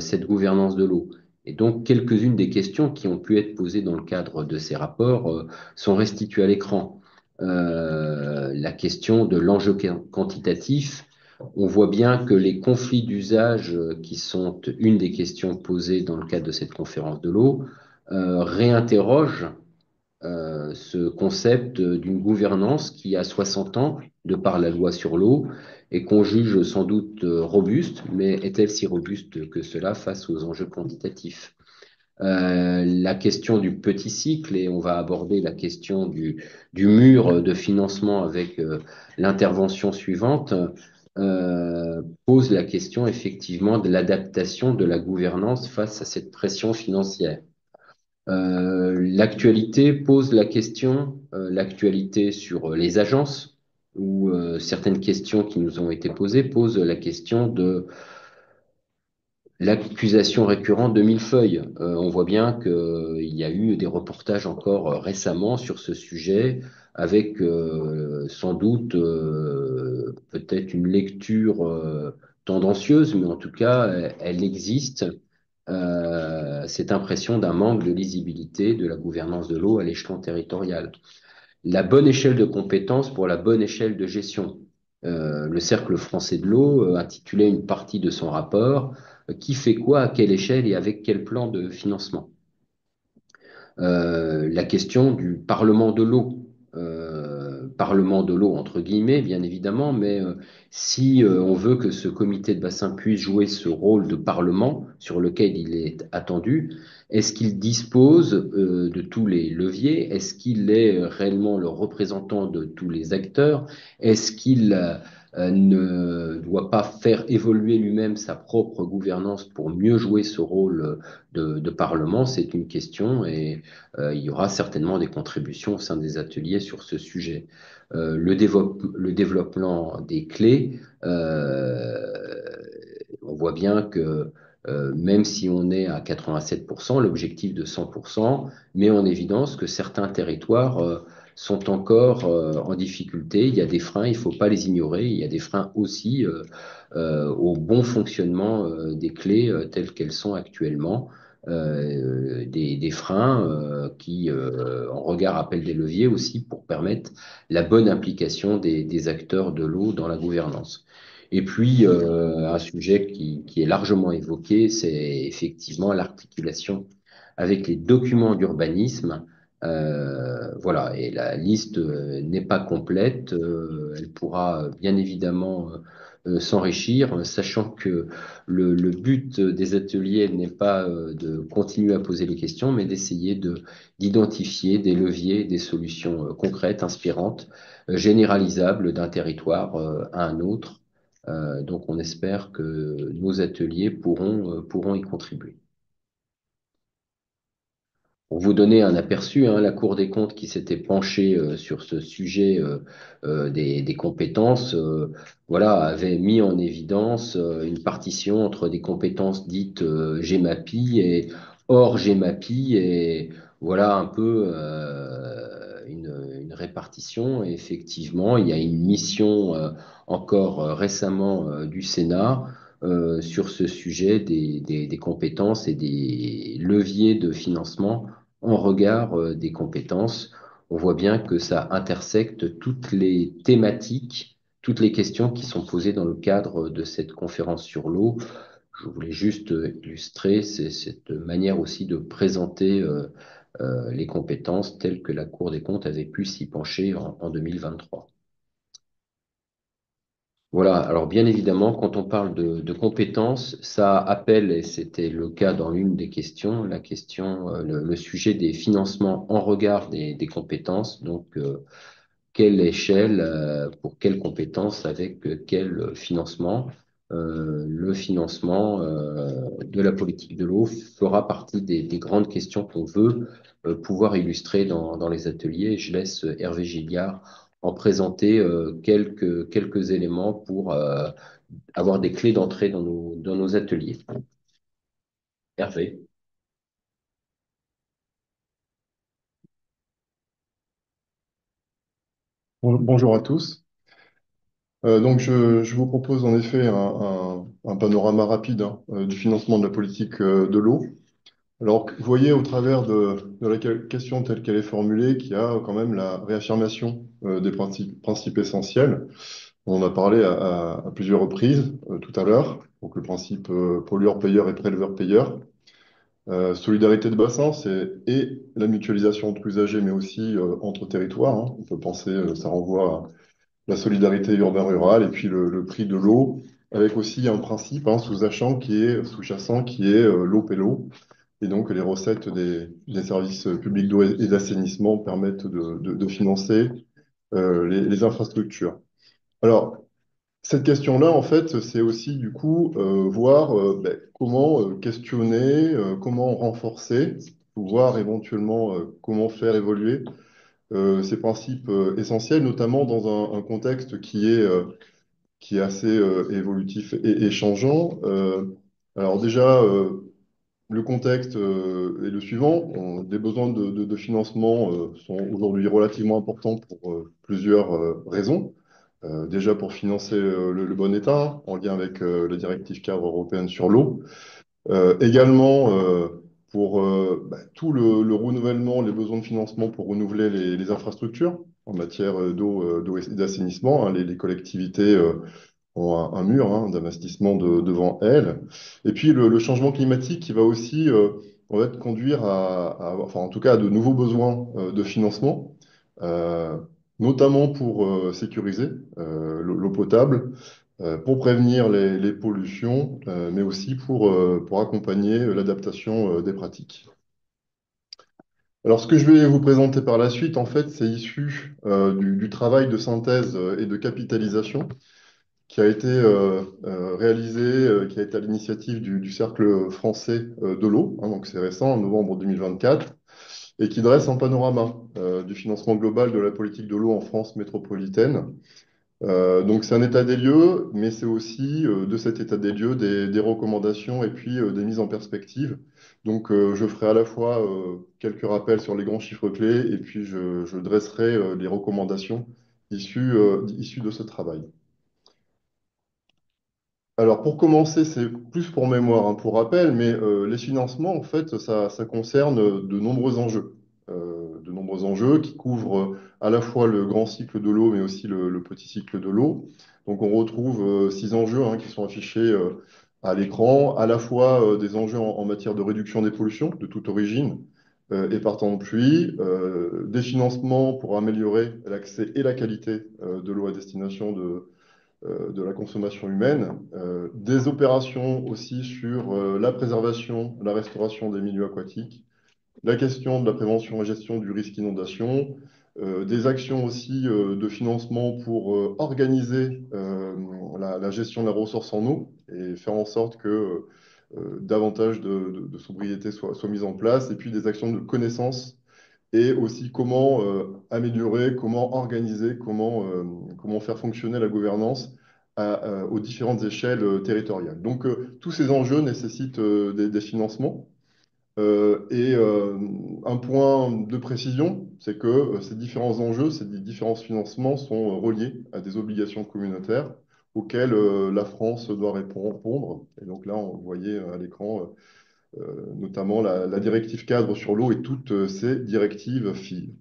Speaker 1: cette gouvernance de l'eau. Et donc, quelques-unes des questions qui ont pu être posées dans le cadre de ces rapports sont restituées à l'écran. La question de l'enjeu quantitatif. On voit bien que les conflits d'usage, qui sont une des questions posées dans le cadre de cette conférence de l'eau, réinterrogent ce concept d'une gouvernance qui a 60 ans, de par la loi sur l'eau, et qu'on juge sans doute robuste, mais est-elle si robuste que cela face aux enjeux quantitatifs? La question du petit cycle, et on va aborder la question du mur de financement avec l'intervention suivante, pose la question effectivement de l'adaptation de la gouvernance face à cette pression financière. L'actualité pose la question, l'actualité sur les agences, où certaines questions qui nous ont été posées posent la question de l'accusation récurrente de millefeuille. On voit bien qu'il y a eu des reportages encore récemment sur ce sujet, avec sans doute peut-être une lecture tendancieuse, mais en tout cas, elle existe. Cette impression d'un manque de lisibilité de la gouvernance de l'eau à l'échelon territorial. La bonne échelle de compétences pour la bonne échelle de gestion. Le Cercle français de l'eau intitulait une partie de son rapport Qui fait quoi, à quelle échelle et avec quel plan de financement. La question du Parlement de l'eau. Parlement de l'eau entre guillemets, bien évidemment, mais si on veut que ce comité de bassin puisse jouer ce rôle de parlement sur lequel il est attendu, est-ce qu'il dispose de tous les leviers? Est-ce qu'il est réellement le représentant de tous les acteurs? Est-ce qu'il ne doit pas faire évoluer lui-même sa propre gouvernance pour mieux jouer ce rôle de parlement? C'est une question et il y aura certainement des contributions au sein des ateliers sur ce sujet. Le développement des clés, on voit bien que même si on est à 87%, l'objectif de 100% met en évidence que certains territoires sont encore en difficulté. Il y a des freins, il ne faut pas les ignorer. Il y a des freins aussi au bon fonctionnement des clés telles qu'elles sont actuellement. Des freins qui, en regard, appellent des leviers aussi pour permettre la bonne implication des acteurs de l'eau dans la gouvernance. Et puis, un sujet qui est largement évoqué, c'est effectivement l'articulation avec les documents d'urbanisme. Voilà, et la liste n'est pas complète. Elle pourra bien évidemment s'enrichir, sachant que le but des ateliers n'est pas de continuer à poser les questions, mais d'essayer d'identifier des leviers, des solutions concrètes, inspirantes, généralisables d'un territoire à un autre. Donc, on espère que nos ateliers pourront y contribuer. Pour vous donner un aperçu, hein, la Cour des comptes qui s'était penchée sur ce sujet des compétences, voilà, avait mis en évidence une partition entre des compétences dites GEMAPI et hors GEMAPI, et voilà un peu une répartition. Et effectivement, il y a une mission encore récemment du Sénat sur ce sujet des compétences et des leviers de financement en regard des compétences. On voit bien que ça intersecte toutes les thématiques, toutes les questions qui sont posées dans le cadre de cette conférence sur l'eau. Je voulais juste illustrer cette manière aussi de présenter les compétences telles que la Cour des comptes avait pu s'y pencher en 2023. Voilà, alors bien évidemment, quand on parle de compétences, ça appelle, et c'était le cas dans l'une des questions, la question, le sujet des financements en regard des compétences. Donc, quelle échelle, pour quelles compétences, avec quel financement. Le financement de la politique de l'eau fera partie des grandes questions qu'on veut pouvoir illustrer dans les ateliers. Je laisse Hervé Gilliard en présenter quelques éléments pour avoir des clés d'entrée dans nos ateliers. Hervé.
Speaker 7: Bonjour à tous. Donc, je vous propose en effet un panorama rapide hein, du financement de la politique de l'eau. Alors, vous voyez au travers de la question telle qu'elle est formulée qu'il y a quand même la réaffirmation des principes essentiels. On en a parlé à plusieurs reprises tout à l'heure. Donc, le principe pollueur-payeur et préleveur-payeur. Solidarité de bassin, et la mutualisation entre usagers, mais aussi entre territoires. Hein. On peut penser, ça renvoie à la solidarité urbain-rural et puis le prix de l'eau, avec aussi un principe hein, sous-jacent qui est l'eau paie l'eau. Et donc les recettes des services publics d'eau et d'assainissement permettent de financer les infrastructures. Alors, cette question-là, en fait, c'est aussi du coup voir comment questionner, comment renforcer, voir éventuellement comment faire évoluer ces principes essentiels, notamment dans un contexte qui est assez évolutif et changeant. Alors déjà, le contexte est le suivant. Des besoins de financement sont aujourd'hui relativement importants pour plusieurs raisons. Déjà pour financer le bon état, en lien avec la directive cadre européenne sur l'eau. Également pour tout le renouvellement, les besoins de financement pour renouveler les infrastructures en matière d'eau et d'assainissement. Hein, les collectivités ont un mur hein, d'investissement devant elles. Et puis le changement climatique qui va aussi en fait, conduire enfin en tout cas à de nouveaux besoins de financement, euh, notamment pour sécuriser l'eau potable pour prévenir les pollutions, mais aussi pour accompagner l'adaptation des pratiques. Alors, ce que je vais vous présenter par la suite, en fait, c'est issu du travail de synthèse et de capitalisation qui a été réalisé, qui a été à l'initiative du Cercle français de l'eau, hein, donc c'est récent, en novembre 2024, et qui dresse un panorama du financement global de la politique de l'eau en France métropolitaine. Donc c'est un état des lieux, mais c'est aussi de cet état des lieux des recommandations et puis des mises en perspective. Donc je ferai à la fois quelques rappels sur les grands chiffres clés et puis je dresserai les recommandations issues de ce travail. Alors pour commencer, c'est plus pour mémoire, hein, pour rappel, mais les financements, en fait, ça concerne de nombreux enjeux. de nombreux enjeux qui couvrent à la fois le grand cycle de l'eau, mais aussi le petit cycle de l'eau. Donc on retrouve 6 enjeux qui sont affichés à l'écran, à la fois des enjeux en matière de réduction des pollutions de toute origine et partant de pluie, des financements pour améliorer l'accès et la qualité de l'eau à destination de la consommation humaine, des opérations aussi sur la préservation, la restauration des milieux aquatiques, la question de la prévention et gestion du risque inondation, des actions aussi de financement pour organiser la gestion de la ressource en eau et faire en sorte que davantage de sobriété soit mise en place, et puis des actions de connaissance et aussi comment améliorer, comment organiser, comment faire fonctionner la gouvernance aux différentes échelles territoriales. Donc, tous ces enjeux nécessitent des financements. Un point de précision, c'est que ces différents enjeux, ces différents financements sont reliés à des obligations communautaires auxquelles la France doit répondre. Et donc là, on voyait à l'écran notamment la directive cadre sur l'eau et toutes ces directives filles.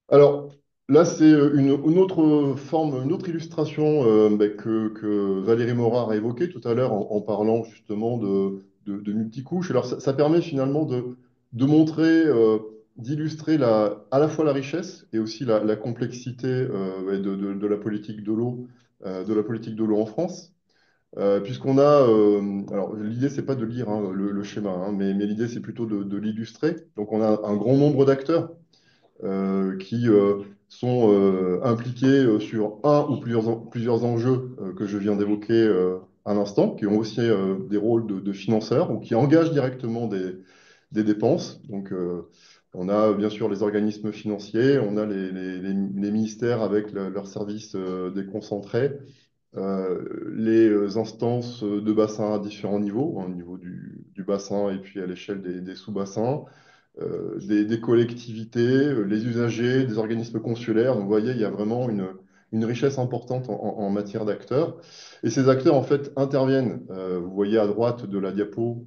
Speaker 7: Alors là, c'est une autre forme, une autre illustration que Valérie Morard a évoquée tout à l'heure en parlant justement de multicouches. Alors ça permet finalement de montrer, d'illustrer à la fois la richesse et aussi la complexité de la politique de l'eau, en France. Puisqu'on a, alors l'idée c'est pas de lire le schéma, mais l'idée c'est plutôt de l'illustrer. Donc on a un grand nombre d'acteurs qui sont impliqués sur un ou plusieurs enjeux que je viens d'évoquer à l'instant, qui ont aussi des rôles de financeurs ou qui engagent directement des dépenses. Donc, on a bien sûr les organismes financiers, on a les ministères avec leurs services déconcentrés, les instances de bassin à différents niveaux, au niveau du bassin et puis à l'échelle des sous-bassins, des collectivités, les usagers, des organismes consulaires. Donc, vous voyez, il y a vraiment une richesse importante en matière d'acteurs. Et ces acteurs, en fait, interviennent, vous voyez à droite de la diapo,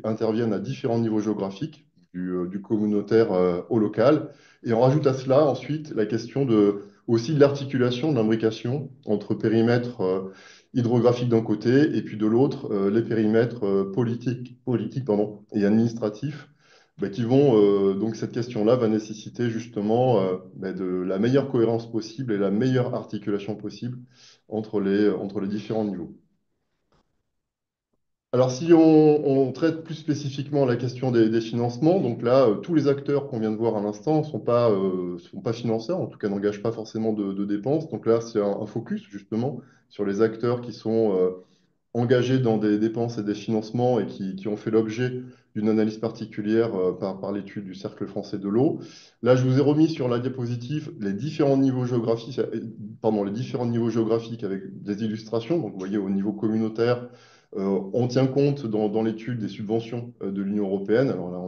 Speaker 7: interviennent à différents niveaux géographiques, du communautaire au local. Et on rajoute à cela ensuite la question aussi de l'articulation, de l'imbrication entre périmètres hydrographiques d'un côté et puis de l'autre, les périmètres politiques pardon, et administratifs qui vont, donc cette question-là va nécessiter justement de la meilleure cohérence possible et la meilleure articulation possible entre les différents niveaux. Alors si on traite plus spécifiquement la question des financements, donc là, tous les acteurs qu'on vient de voir à l'instant ne sont pas financeurs, en tout cas n'engagent pas forcément de dépenses. Donc là, c'est un focus justement sur les acteurs qui sont engagés dans des dépenses et des financements et qui ont fait l'objet d'une analyse particulière par l'étude du Cercle français de l'eau. Là, je vous ai remis sur la diapositive les différents niveaux géographiques, avec des illustrations. Donc, vous voyez, au niveau communautaire, on tient compte dans l'étude des subventions de l'Union européenne. Alors là,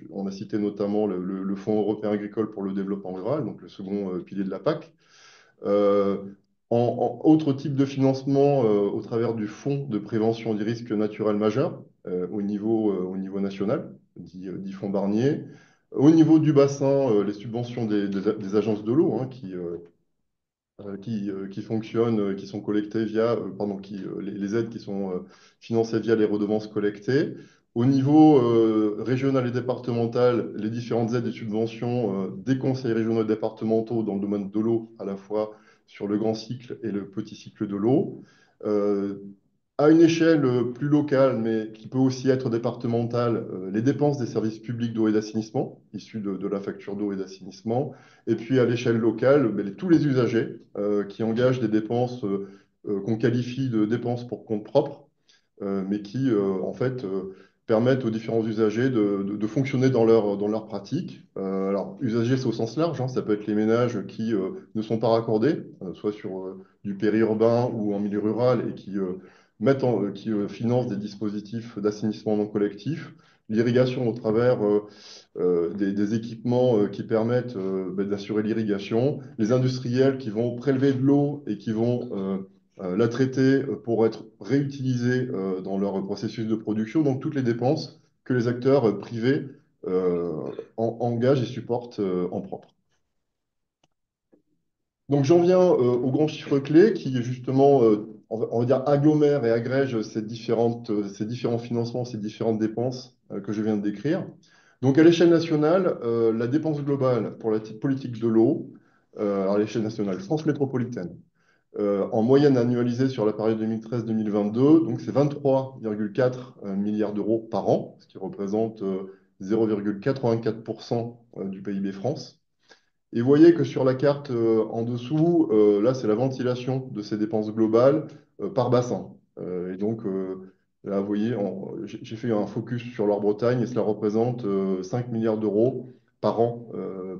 Speaker 7: on a cité notamment le Fonds européen agricole pour le développement rural, donc le second pilier de la PAC. Euh, autre type de financement au travers du Fonds de prévention des risques naturels majeurs au niveau national, dit Fonds Barnier. Au niveau du bassin, les subventions des agences de l'eau qui fonctionnent, qui sont collectées via, pardon, les aides qui sont financées via les redevances collectées. Au niveau régional et départemental, les différentes aides et subventions des conseils régionaux et départementaux dans le domaine de l'eau, à la fois sur le grand cycle et le petit cycle de l'eau. Euh, à une échelle plus locale, mais qui peut aussi être départementale, les dépenses des services publics d'eau et d'assainissement, issues de la facture d'eau et d'assainissement. Et puis à l'échelle locale, tous les usagers qui engagent des dépenses qu'on qualifie de dépenses pour compte propre, mais qui en fait permettent aux différents usagers de fonctionner dans leur pratique. Alors, usagers, c'est au sens large, ça peut être les ménages qui ne sont pas raccordés, soit sur du périurbain ou en milieu rural, et qui financent des dispositifs d'assainissement non collectif, l'irrigation au travers des équipements qui permettent d'assurer l'irrigation, les industriels qui vont prélever de l'eau et qui vont la traiter pour être réutilisée dans leur processus de production, donc toutes les dépenses que les acteurs privés engagent et supportent en propre. Donc j'en viens aux grands chiffres clés qui justement, on va dire, agglomèrent et agrègent ces différents financements, ces différentes dépenses que je viens de décrire. Donc à l'échelle nationale, la dépense globale pour la politique de l'eau, à l'échelle nationale, France métropolitaine, en moyenne annualisée sur la période 2013-2022, donc c'est 23,4 milliards d'euros par an, ce qui représente 0,84% du PIB France. Et vous voyez que sur la carte en dessous, là, c'est la ventilation de ces dépenses globales par bassin. Et donc, là, vous voyez, j'ai fait un focus sur Loire-Bretagne et cela représente 5 milliards d'euros par an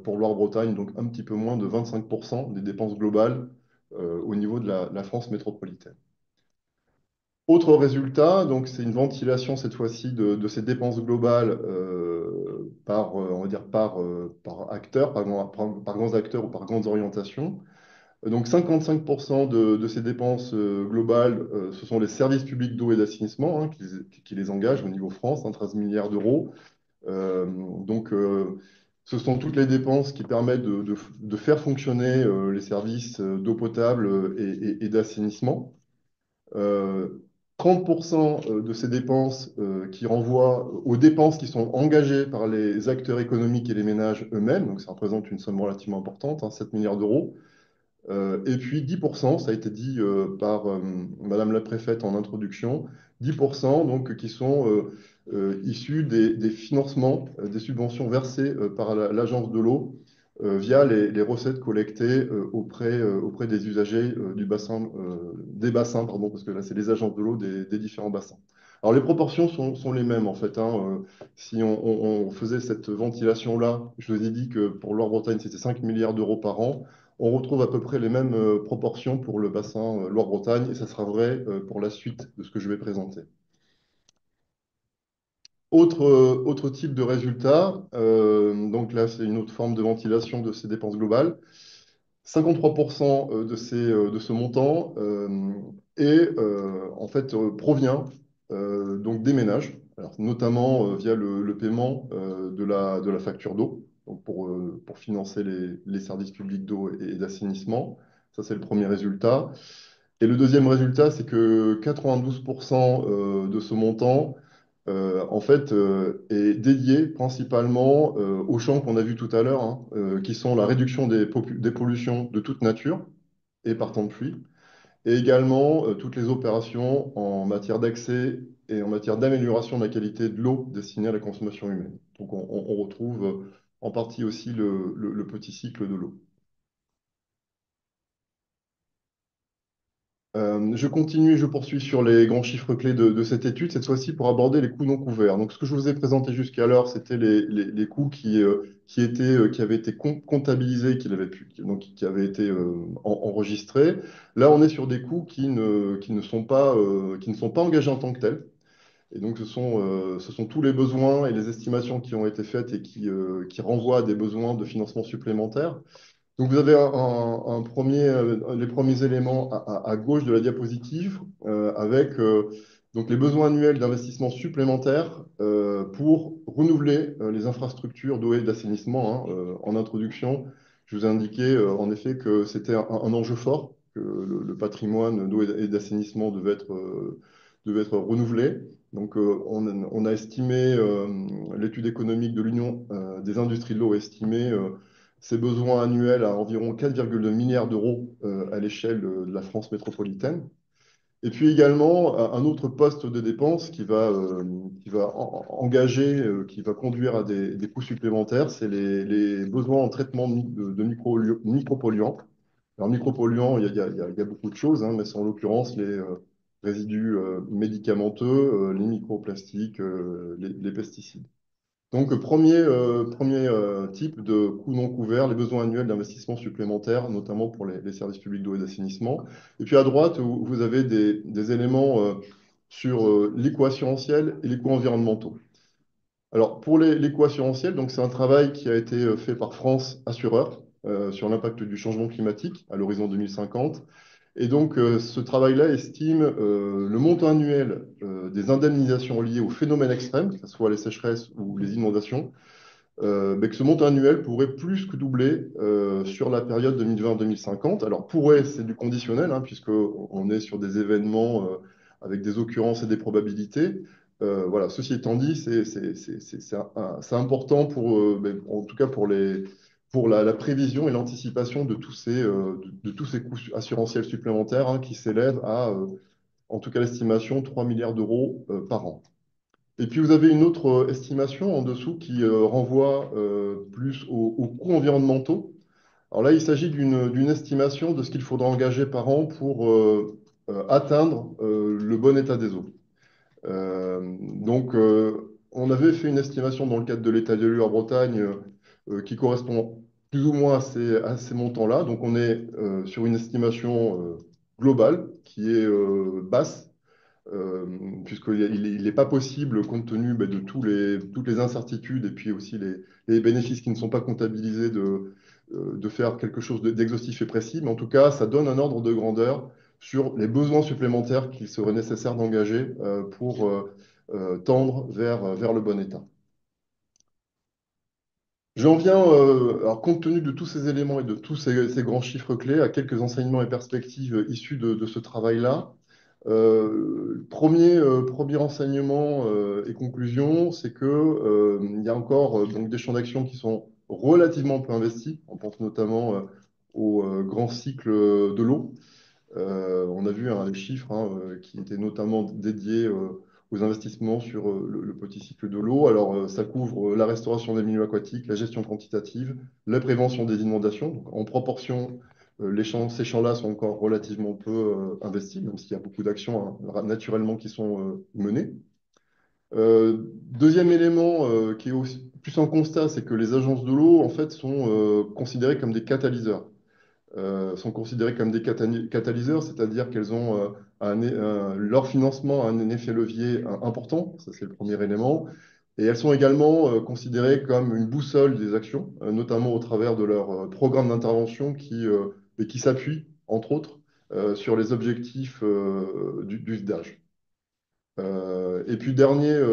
Speaker 7: pour Loire-Bretagne, donc un petit peu moins de 25% des dépenses globales au niveau de la France métropolitaine. Autre résultat, donc c'est une ventilation cette fois-ci de ces dépenses globales on va dire par acteur, par grands acteurs ou par grandes orientations. Donc 55% de ces dépenses globales, ce sont les services publics d'eau et d'assainissement qui les engagent au niveau France, 13 milliards d'euros. Donc ce sont toutes les dépenses qui permettent de faire fonctionner les services d'eau potable et d'assainissement. 30% de ces dépenses qui renvoient aux dépenses qui sont engagées par les acteurs économiques et les ménages eux-mêmes, donc ça représente une somme relativement importante, 7 milliards d'euros. Et puis 10%, ça a été dit par Madame la préfète en introduction, 10% donc, qui sont issus des financements, des subventions versées par l'Agence de l'eau via les recettes collectées auprès des usagers des bassins, pardon, parce que là, c'est les agences de l'eau des différents bassins. Alors, les proportions sont les mêmes, en fait. Si on faisait cette ventilation-là, je vous ai dit que pour Loire-Bretagne, c'était 5 milliards d'euros par an. On retrouve à peu près les mêmes proportions pour le bassin Loire-Bretagne, et ça sera vrai pour la suite de ce que je vais présenter. Autre type de résultat, donc là c'est une autre forme de ventilation de ces dépenses globales. 53% de ce montant en fait provient donc des ménages, alors, notamment via le paiement de la facture d'eau, donc pour financer les services publics d'eau et d'assainissement. Ça, c'est le premier résultat. Et le deuxième résultat, c'est que 92% de ce montant en fait, est dédié principalement aux champs qu'on a vus tout à l'heure, qui sont la réduction des pollutions de toute nature et partant de pluie, et également toutes les opérations en matière d'accès et en matière d'amélioration de la qualité de l'eau destinée à la consommation humaine. Donc on retrouve en partie aussi le petit cycle de l'eau. Je continue, je poursuis sur les grands chiffres clés de cette étude, cette fois-ci pour aborder les coûts non couverts. Donc, ce que je vous ai présenté jusqu'alors, c'était les coûts qui avaient été comptabilisés, qui avaient été enregistrés. Là, on est sur des coûts qui ne sont pas engagés en tant que tels. Et donc, ce sont tous les besoins et les estimations qui ont été faites et qui renvoient à des besoins de financement supplémentaires. Donc, vous avez les premiers éléments à gauche de la diapositive avec donc les besoins annuels d'investissement supplémentaires pour renouveler les infrastructures d'eau et d'assainissement. En introduction, je vous ai indiqué en effet que c'était un enjeu fort, que le patrimoine d'eau et d'assainissement devait être renouvelé. Donc, on a estimé, l'étude économique de l'Union des industries de l'eau a estimé ses besoins annuels à environ 4,2 milliards d'euros à l'échelle de la France métropolitaine. Et puis également, un autre poste de dépense qui va engager, qui va conduire à des coûts supplémentaires, c'est les besoins en traitement de micropolluants. Alors, micropolluants, il y a beaucoup de choses, mais c'est en l'occurrence les résidus médicamenteux, les microplastiques, les pesticides. Donc, premier type de coûts non couverts, les besoins annuels d'investissement supplémentaires, notamment pour les services publics d'eau et d'assainissement. Et puis à droite, vous avez des éléments sur les coûts assurantiels et les coûts environnementaux. Alors, pour les coûts assurantiels, donc c'est un travail qui a été fait par France Assureur sur l'impact du changement climatique à l'horizon 2050. Et donc, ce travail-là estime le montant annuel des indemnisations liées aux phénomènes extrêmes, que ce soit les sécheresses ou les inondations, mais que ce montant annuel pourrait plus que doubler sur la période 2020-2050. Alors, pourrait, c'est du conditionnel, hein, puisqu'on est sur des événements avec des occurrences et des probabilités. Voilà. Ceci étant dit, c'est important pour, ben, en tout cas pour la prévision et l'anticipation de tous ces coûts assurantiels supplémentaires, hein, qui s'élèvent à, en tout cas l'estimation, 3 milliards d'euros par an. Et puis vous avez une autre estimation en dessous qui renvoie plus aux coûts environnementaux. Alors là, il s'agit d'une estimation de ce qu'il faudra engager par an pour atteindre le bon état des eaux. On avait fait une estimation dans le cadre de l'état des lieux en Bretagne qui correspond plus ou moins à ces montants-là. Donc on est sur une estimation globale qui est basse, euh, puisqu'il n'est pas possible, compte tenu de toutes les incertitudes et puis aussi les bénéfices qui ne sont pas comptabilisés, de faire quelque chose d'exhaustif et précis. Mais en tout cas, ça donne un ordre de grandeur sur les besoins supplémentaires qu'il serait nécessaire d'engager pour tendre vers le bon état. J'en viens, alors compte tenu de tous ces éléments et de tous ces grands chiffres clés, à quelques enseignements et perspectives issus de ce travail-là. Premier enseignement et conclusion, c'est que, il y a encore donc des champs d'action qui sont relativement peu investis. On pense notamment au grand cycle de l'eau. On a vu les chiffres, hein, qui étaient notamment dédiés aux investissements sur le petit cycle de l'eau. Alors, ça couvre la restauration des milieux aquatiques, la gestion quantitative, la prévention des inondations. Donc, en proportion, ces champs-là sont encore relativement peu investis, même s'il y a beaucoup d'actions, hein, naturellement qui sont menées. Deuxième élément qui est aussi plus en constat, c'est que les agences de l'eau, en fait, sont considérées comme des catalyseurs. Sont considérées comme des catalyseurs, c'est-à-dire qu'elles ont leur financement a un effet levier important, ça c'est le premier élément, et elles sont également considérées comme une boussole des actions, notamment au travers de leur programme d'intervention qui s'appuie, entre autres, sur les objectifs du SDAGE. Et puis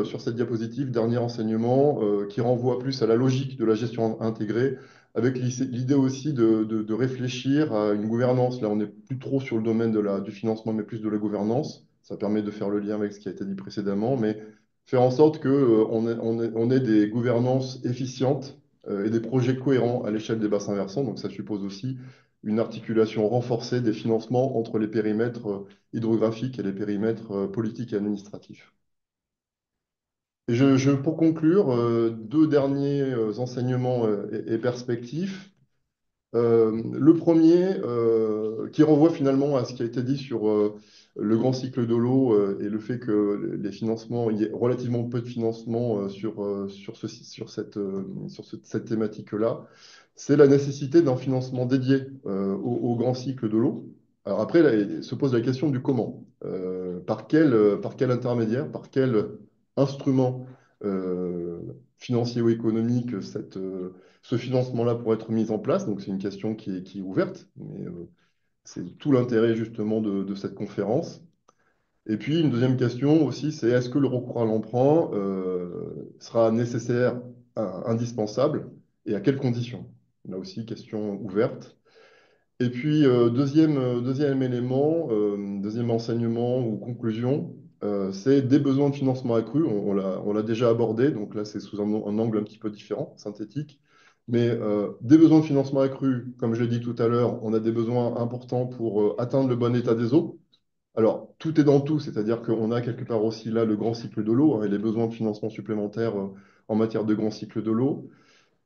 Speaker 7: sur cette diapositive, dernier enseignement qui renvoie plus à la logique de la gestion intégrée, avec l'idée aussi de réfléchir à une gouvernance. Là, on n'est plus trop sur le domaine du financement, mais plus de la gouvernance. Ça permet de faire le lien avec ce qui a été dit précédemment, mais faire en sorte qu'on ait des gouvernances efficientes et des projets cohérents à l'échelle des bassins versants. Donc ça suppose aussi une articulation renforcée des financements entre les périmètres hydrographiques et les périmètres politiques et administratifs. Et pour conclure, deux derniers enseignements et perspectives. Le premier, qui renvoie finalement à ce qui a été dit sur le grand cycle de l'eau et le fait que les financements, il y ait relativement peu de financement sur cette thématique-là, c'est la nécessité d'un financement dédié au grand cycle de l'eau. Alors après, là, il se pose la question du comment. Par quel intermédiaire, par quel instrument euh, financier ou économique ce financement-là pourrait être mis en place. Donc c'est une question qui est ouverte, mais c'est tout l'intérêt justement de cette conférence. Et puis une deuxième question aussi, c'est est-ce que le recours à l'emprunt sera nécessaire, indispensable, et à quelles conditions? Là aussi, question ouverte. Et puis, deuxième élément, deuxième enseignement ou conclusion, c'est des besoins de financement accrus. On l'a déjà abordé, donc là, c'est sous un angle un petit peu différent, synthétique. Mais des besoins de financement accrus, comme je l'ai dit tout à l'heure, on a des besoins importants pour atteindre le bon état des eaux. Alors, tout est dans tout, c'est-à-dire qu'on a quelque part aussi là le grand cycle de l'eau, hein, et les besoins de financement supplémentaires en matière de grand cycle de l'eau.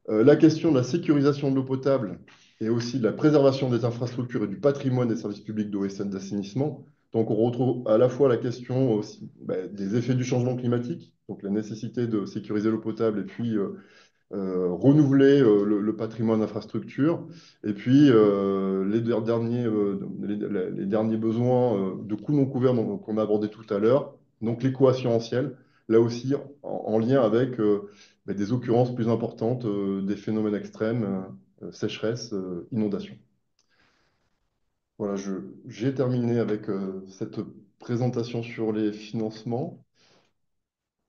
Speaker 7: La question de la sécurisation de l'eau potable et aussi de la préservation des infrastructures et du patrimoine des services publics d'eau et d'assainissement. Donc, on retrouve à la fois la question aussi, des effets du changement climatique, donc la nécessité de sécuriser l'eau potable et puis renouveler le patrimoine d'infrastructure, et puis les derniers besoins de coûts non couverts qu'on a abordés tout à l'heure, donc l'éco-assurantiel, là aussi en lien avec des occurrences plus importantes, des phénomènes extrêmes, sécheresse, inondations. Voilà, j'ai terminé avec cette présentation sur les financements.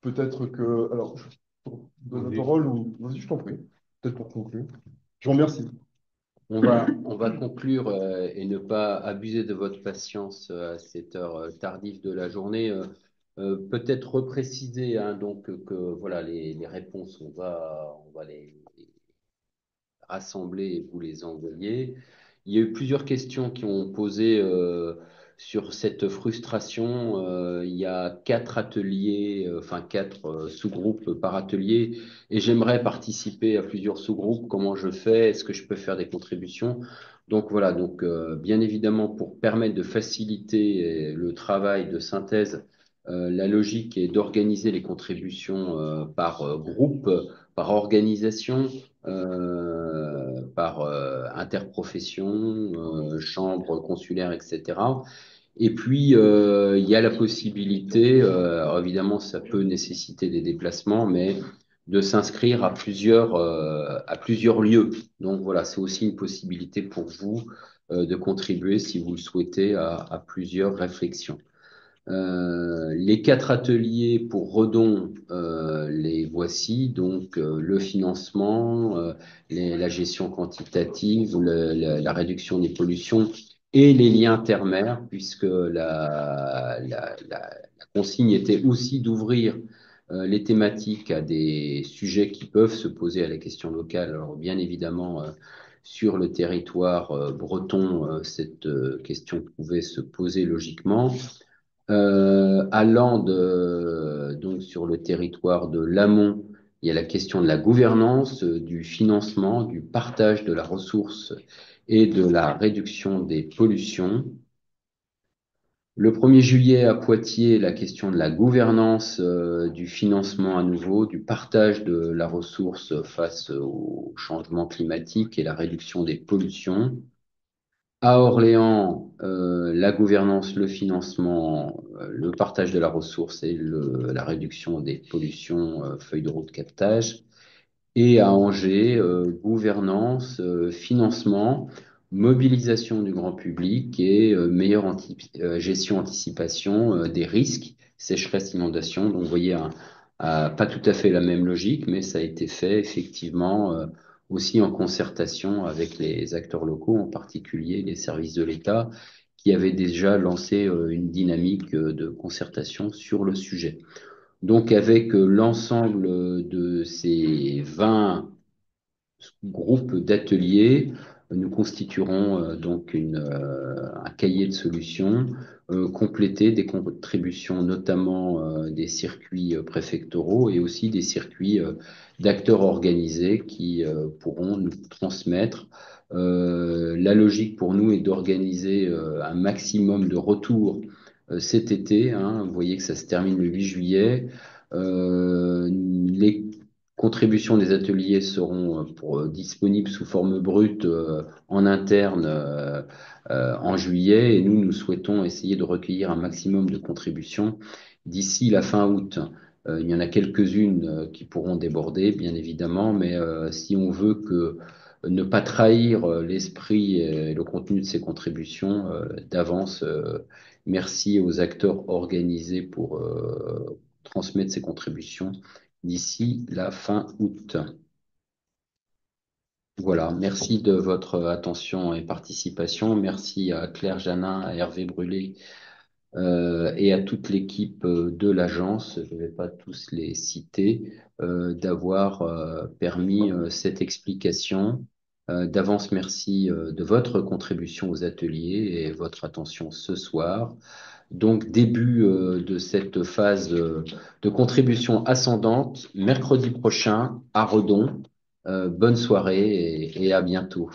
Speaker 7: Peut-être que, alors, je donne la parole ou vas-y, je t'en prie. Peut-être pour conclure. Je vous remercie.
Speaker 1: On va conclure et ne pas abuser de votre patience à cette heure tardive de la journée. Peut-être repréciser hein, donc que voilà les réponses, on va les rassembler et vous les envoyer. Il y a eu plusieurs questions qui ont posé sur cette frustration. Il y a 4 ateliers, enfin 4 sous-groupes par atelier, et j'aimerais participer à plusieurs sous-groupes. Comment je fais? Est-ce que je peux faire des contributions? Donc voilà, donc bien évidemment pour permettre de faciliter le travail de synthèse, la logique est d'organiser les contributions par groupe, par organisation par interprofession, chambre consulaire, etc. Et puis, il y a la possibilité, évidemment, ça peut nécessiter des déplacements, mais de s'inscrire à plusieurs lieux. Donc voilà, c'est aussi une possibilité pour vous de contribuer, si vous le souhaitez, à plusieurs réflexions. Les 4 ateliers pour Redon, les voici, donc le financement, la gestion quantitative, la réduction des pollutions et les liens terre-mer, puisque la consigne était aussi d'ouvrir les thématiques à des sujets qui peuvent se poser à la question locale. Alors bien évidemment, sur le territoire breton, cette question pouvait se poser logiquement. Allant donc sur le territoire de l'amont, il y a la question de la gouvernance, du financement, du partage de la ressource et de la réduction des pollutions. Le 1er juillet à Poitiers, la question de la gouvernance, du financement à nouveau, du partage de la ressource face au changement climatique et la réduction des pollutions. À Orléans, la gouvernance, le financement, le partage de la ressource et la réduction des pollutions, feuille de route captage. Et à Angers, gouvernance, financement, mobilisation du grand public et meilleure gestion, anticipation des risques, sécheresse, inondation. Donc, vous voyez, pas tout à fait la même logique, mais ça a été fait effectivement aussi en concertation avec les acteurs locaux, en particulier les services de l'État, qui avaient déjà lancé une dynamique de concertation sur le sujet. Donc, avec l'ensemble de ces 20 groupes d'ateliers, nous constituerons donc un cahier de solutions complété des contributions, notamment des circuits préfectoraux et aussi des circuits d'acteurs organisés qui pourront nous transmettre. La logique pour nous est d'organiser un maximum de retours cet été. Hein. Vous voyez que ça se termine le 8 juillet. Les contributions des ateliers seront disponibles sous forme brute en interne en juillet, et nous souhaitons essayer de recueillir un maximum de contributions d'ici la fin août. Il y en a quelques-unes qui pourront déborder, bien évidemment, mais si on veut ne pas trahir l'esprit et le contenu de ces contributions d'avance, merci aux acteurs organisés pour transmettre ces contributions d'ici la fin août. Voilà, merci de votre attention et participation. Merci à Claire Janin, à Hervé Brûlé et à toute l'équipe de l'agence, je ne vais pas tous les citer, d'avoir permis cette explication. D'avance, merci de votre contribution aux ateliers et votre attention ce soir. Donc, début de cette phase de contribution ascendante, mercredi prochain à Redon. Bonne soirée et à bientôt.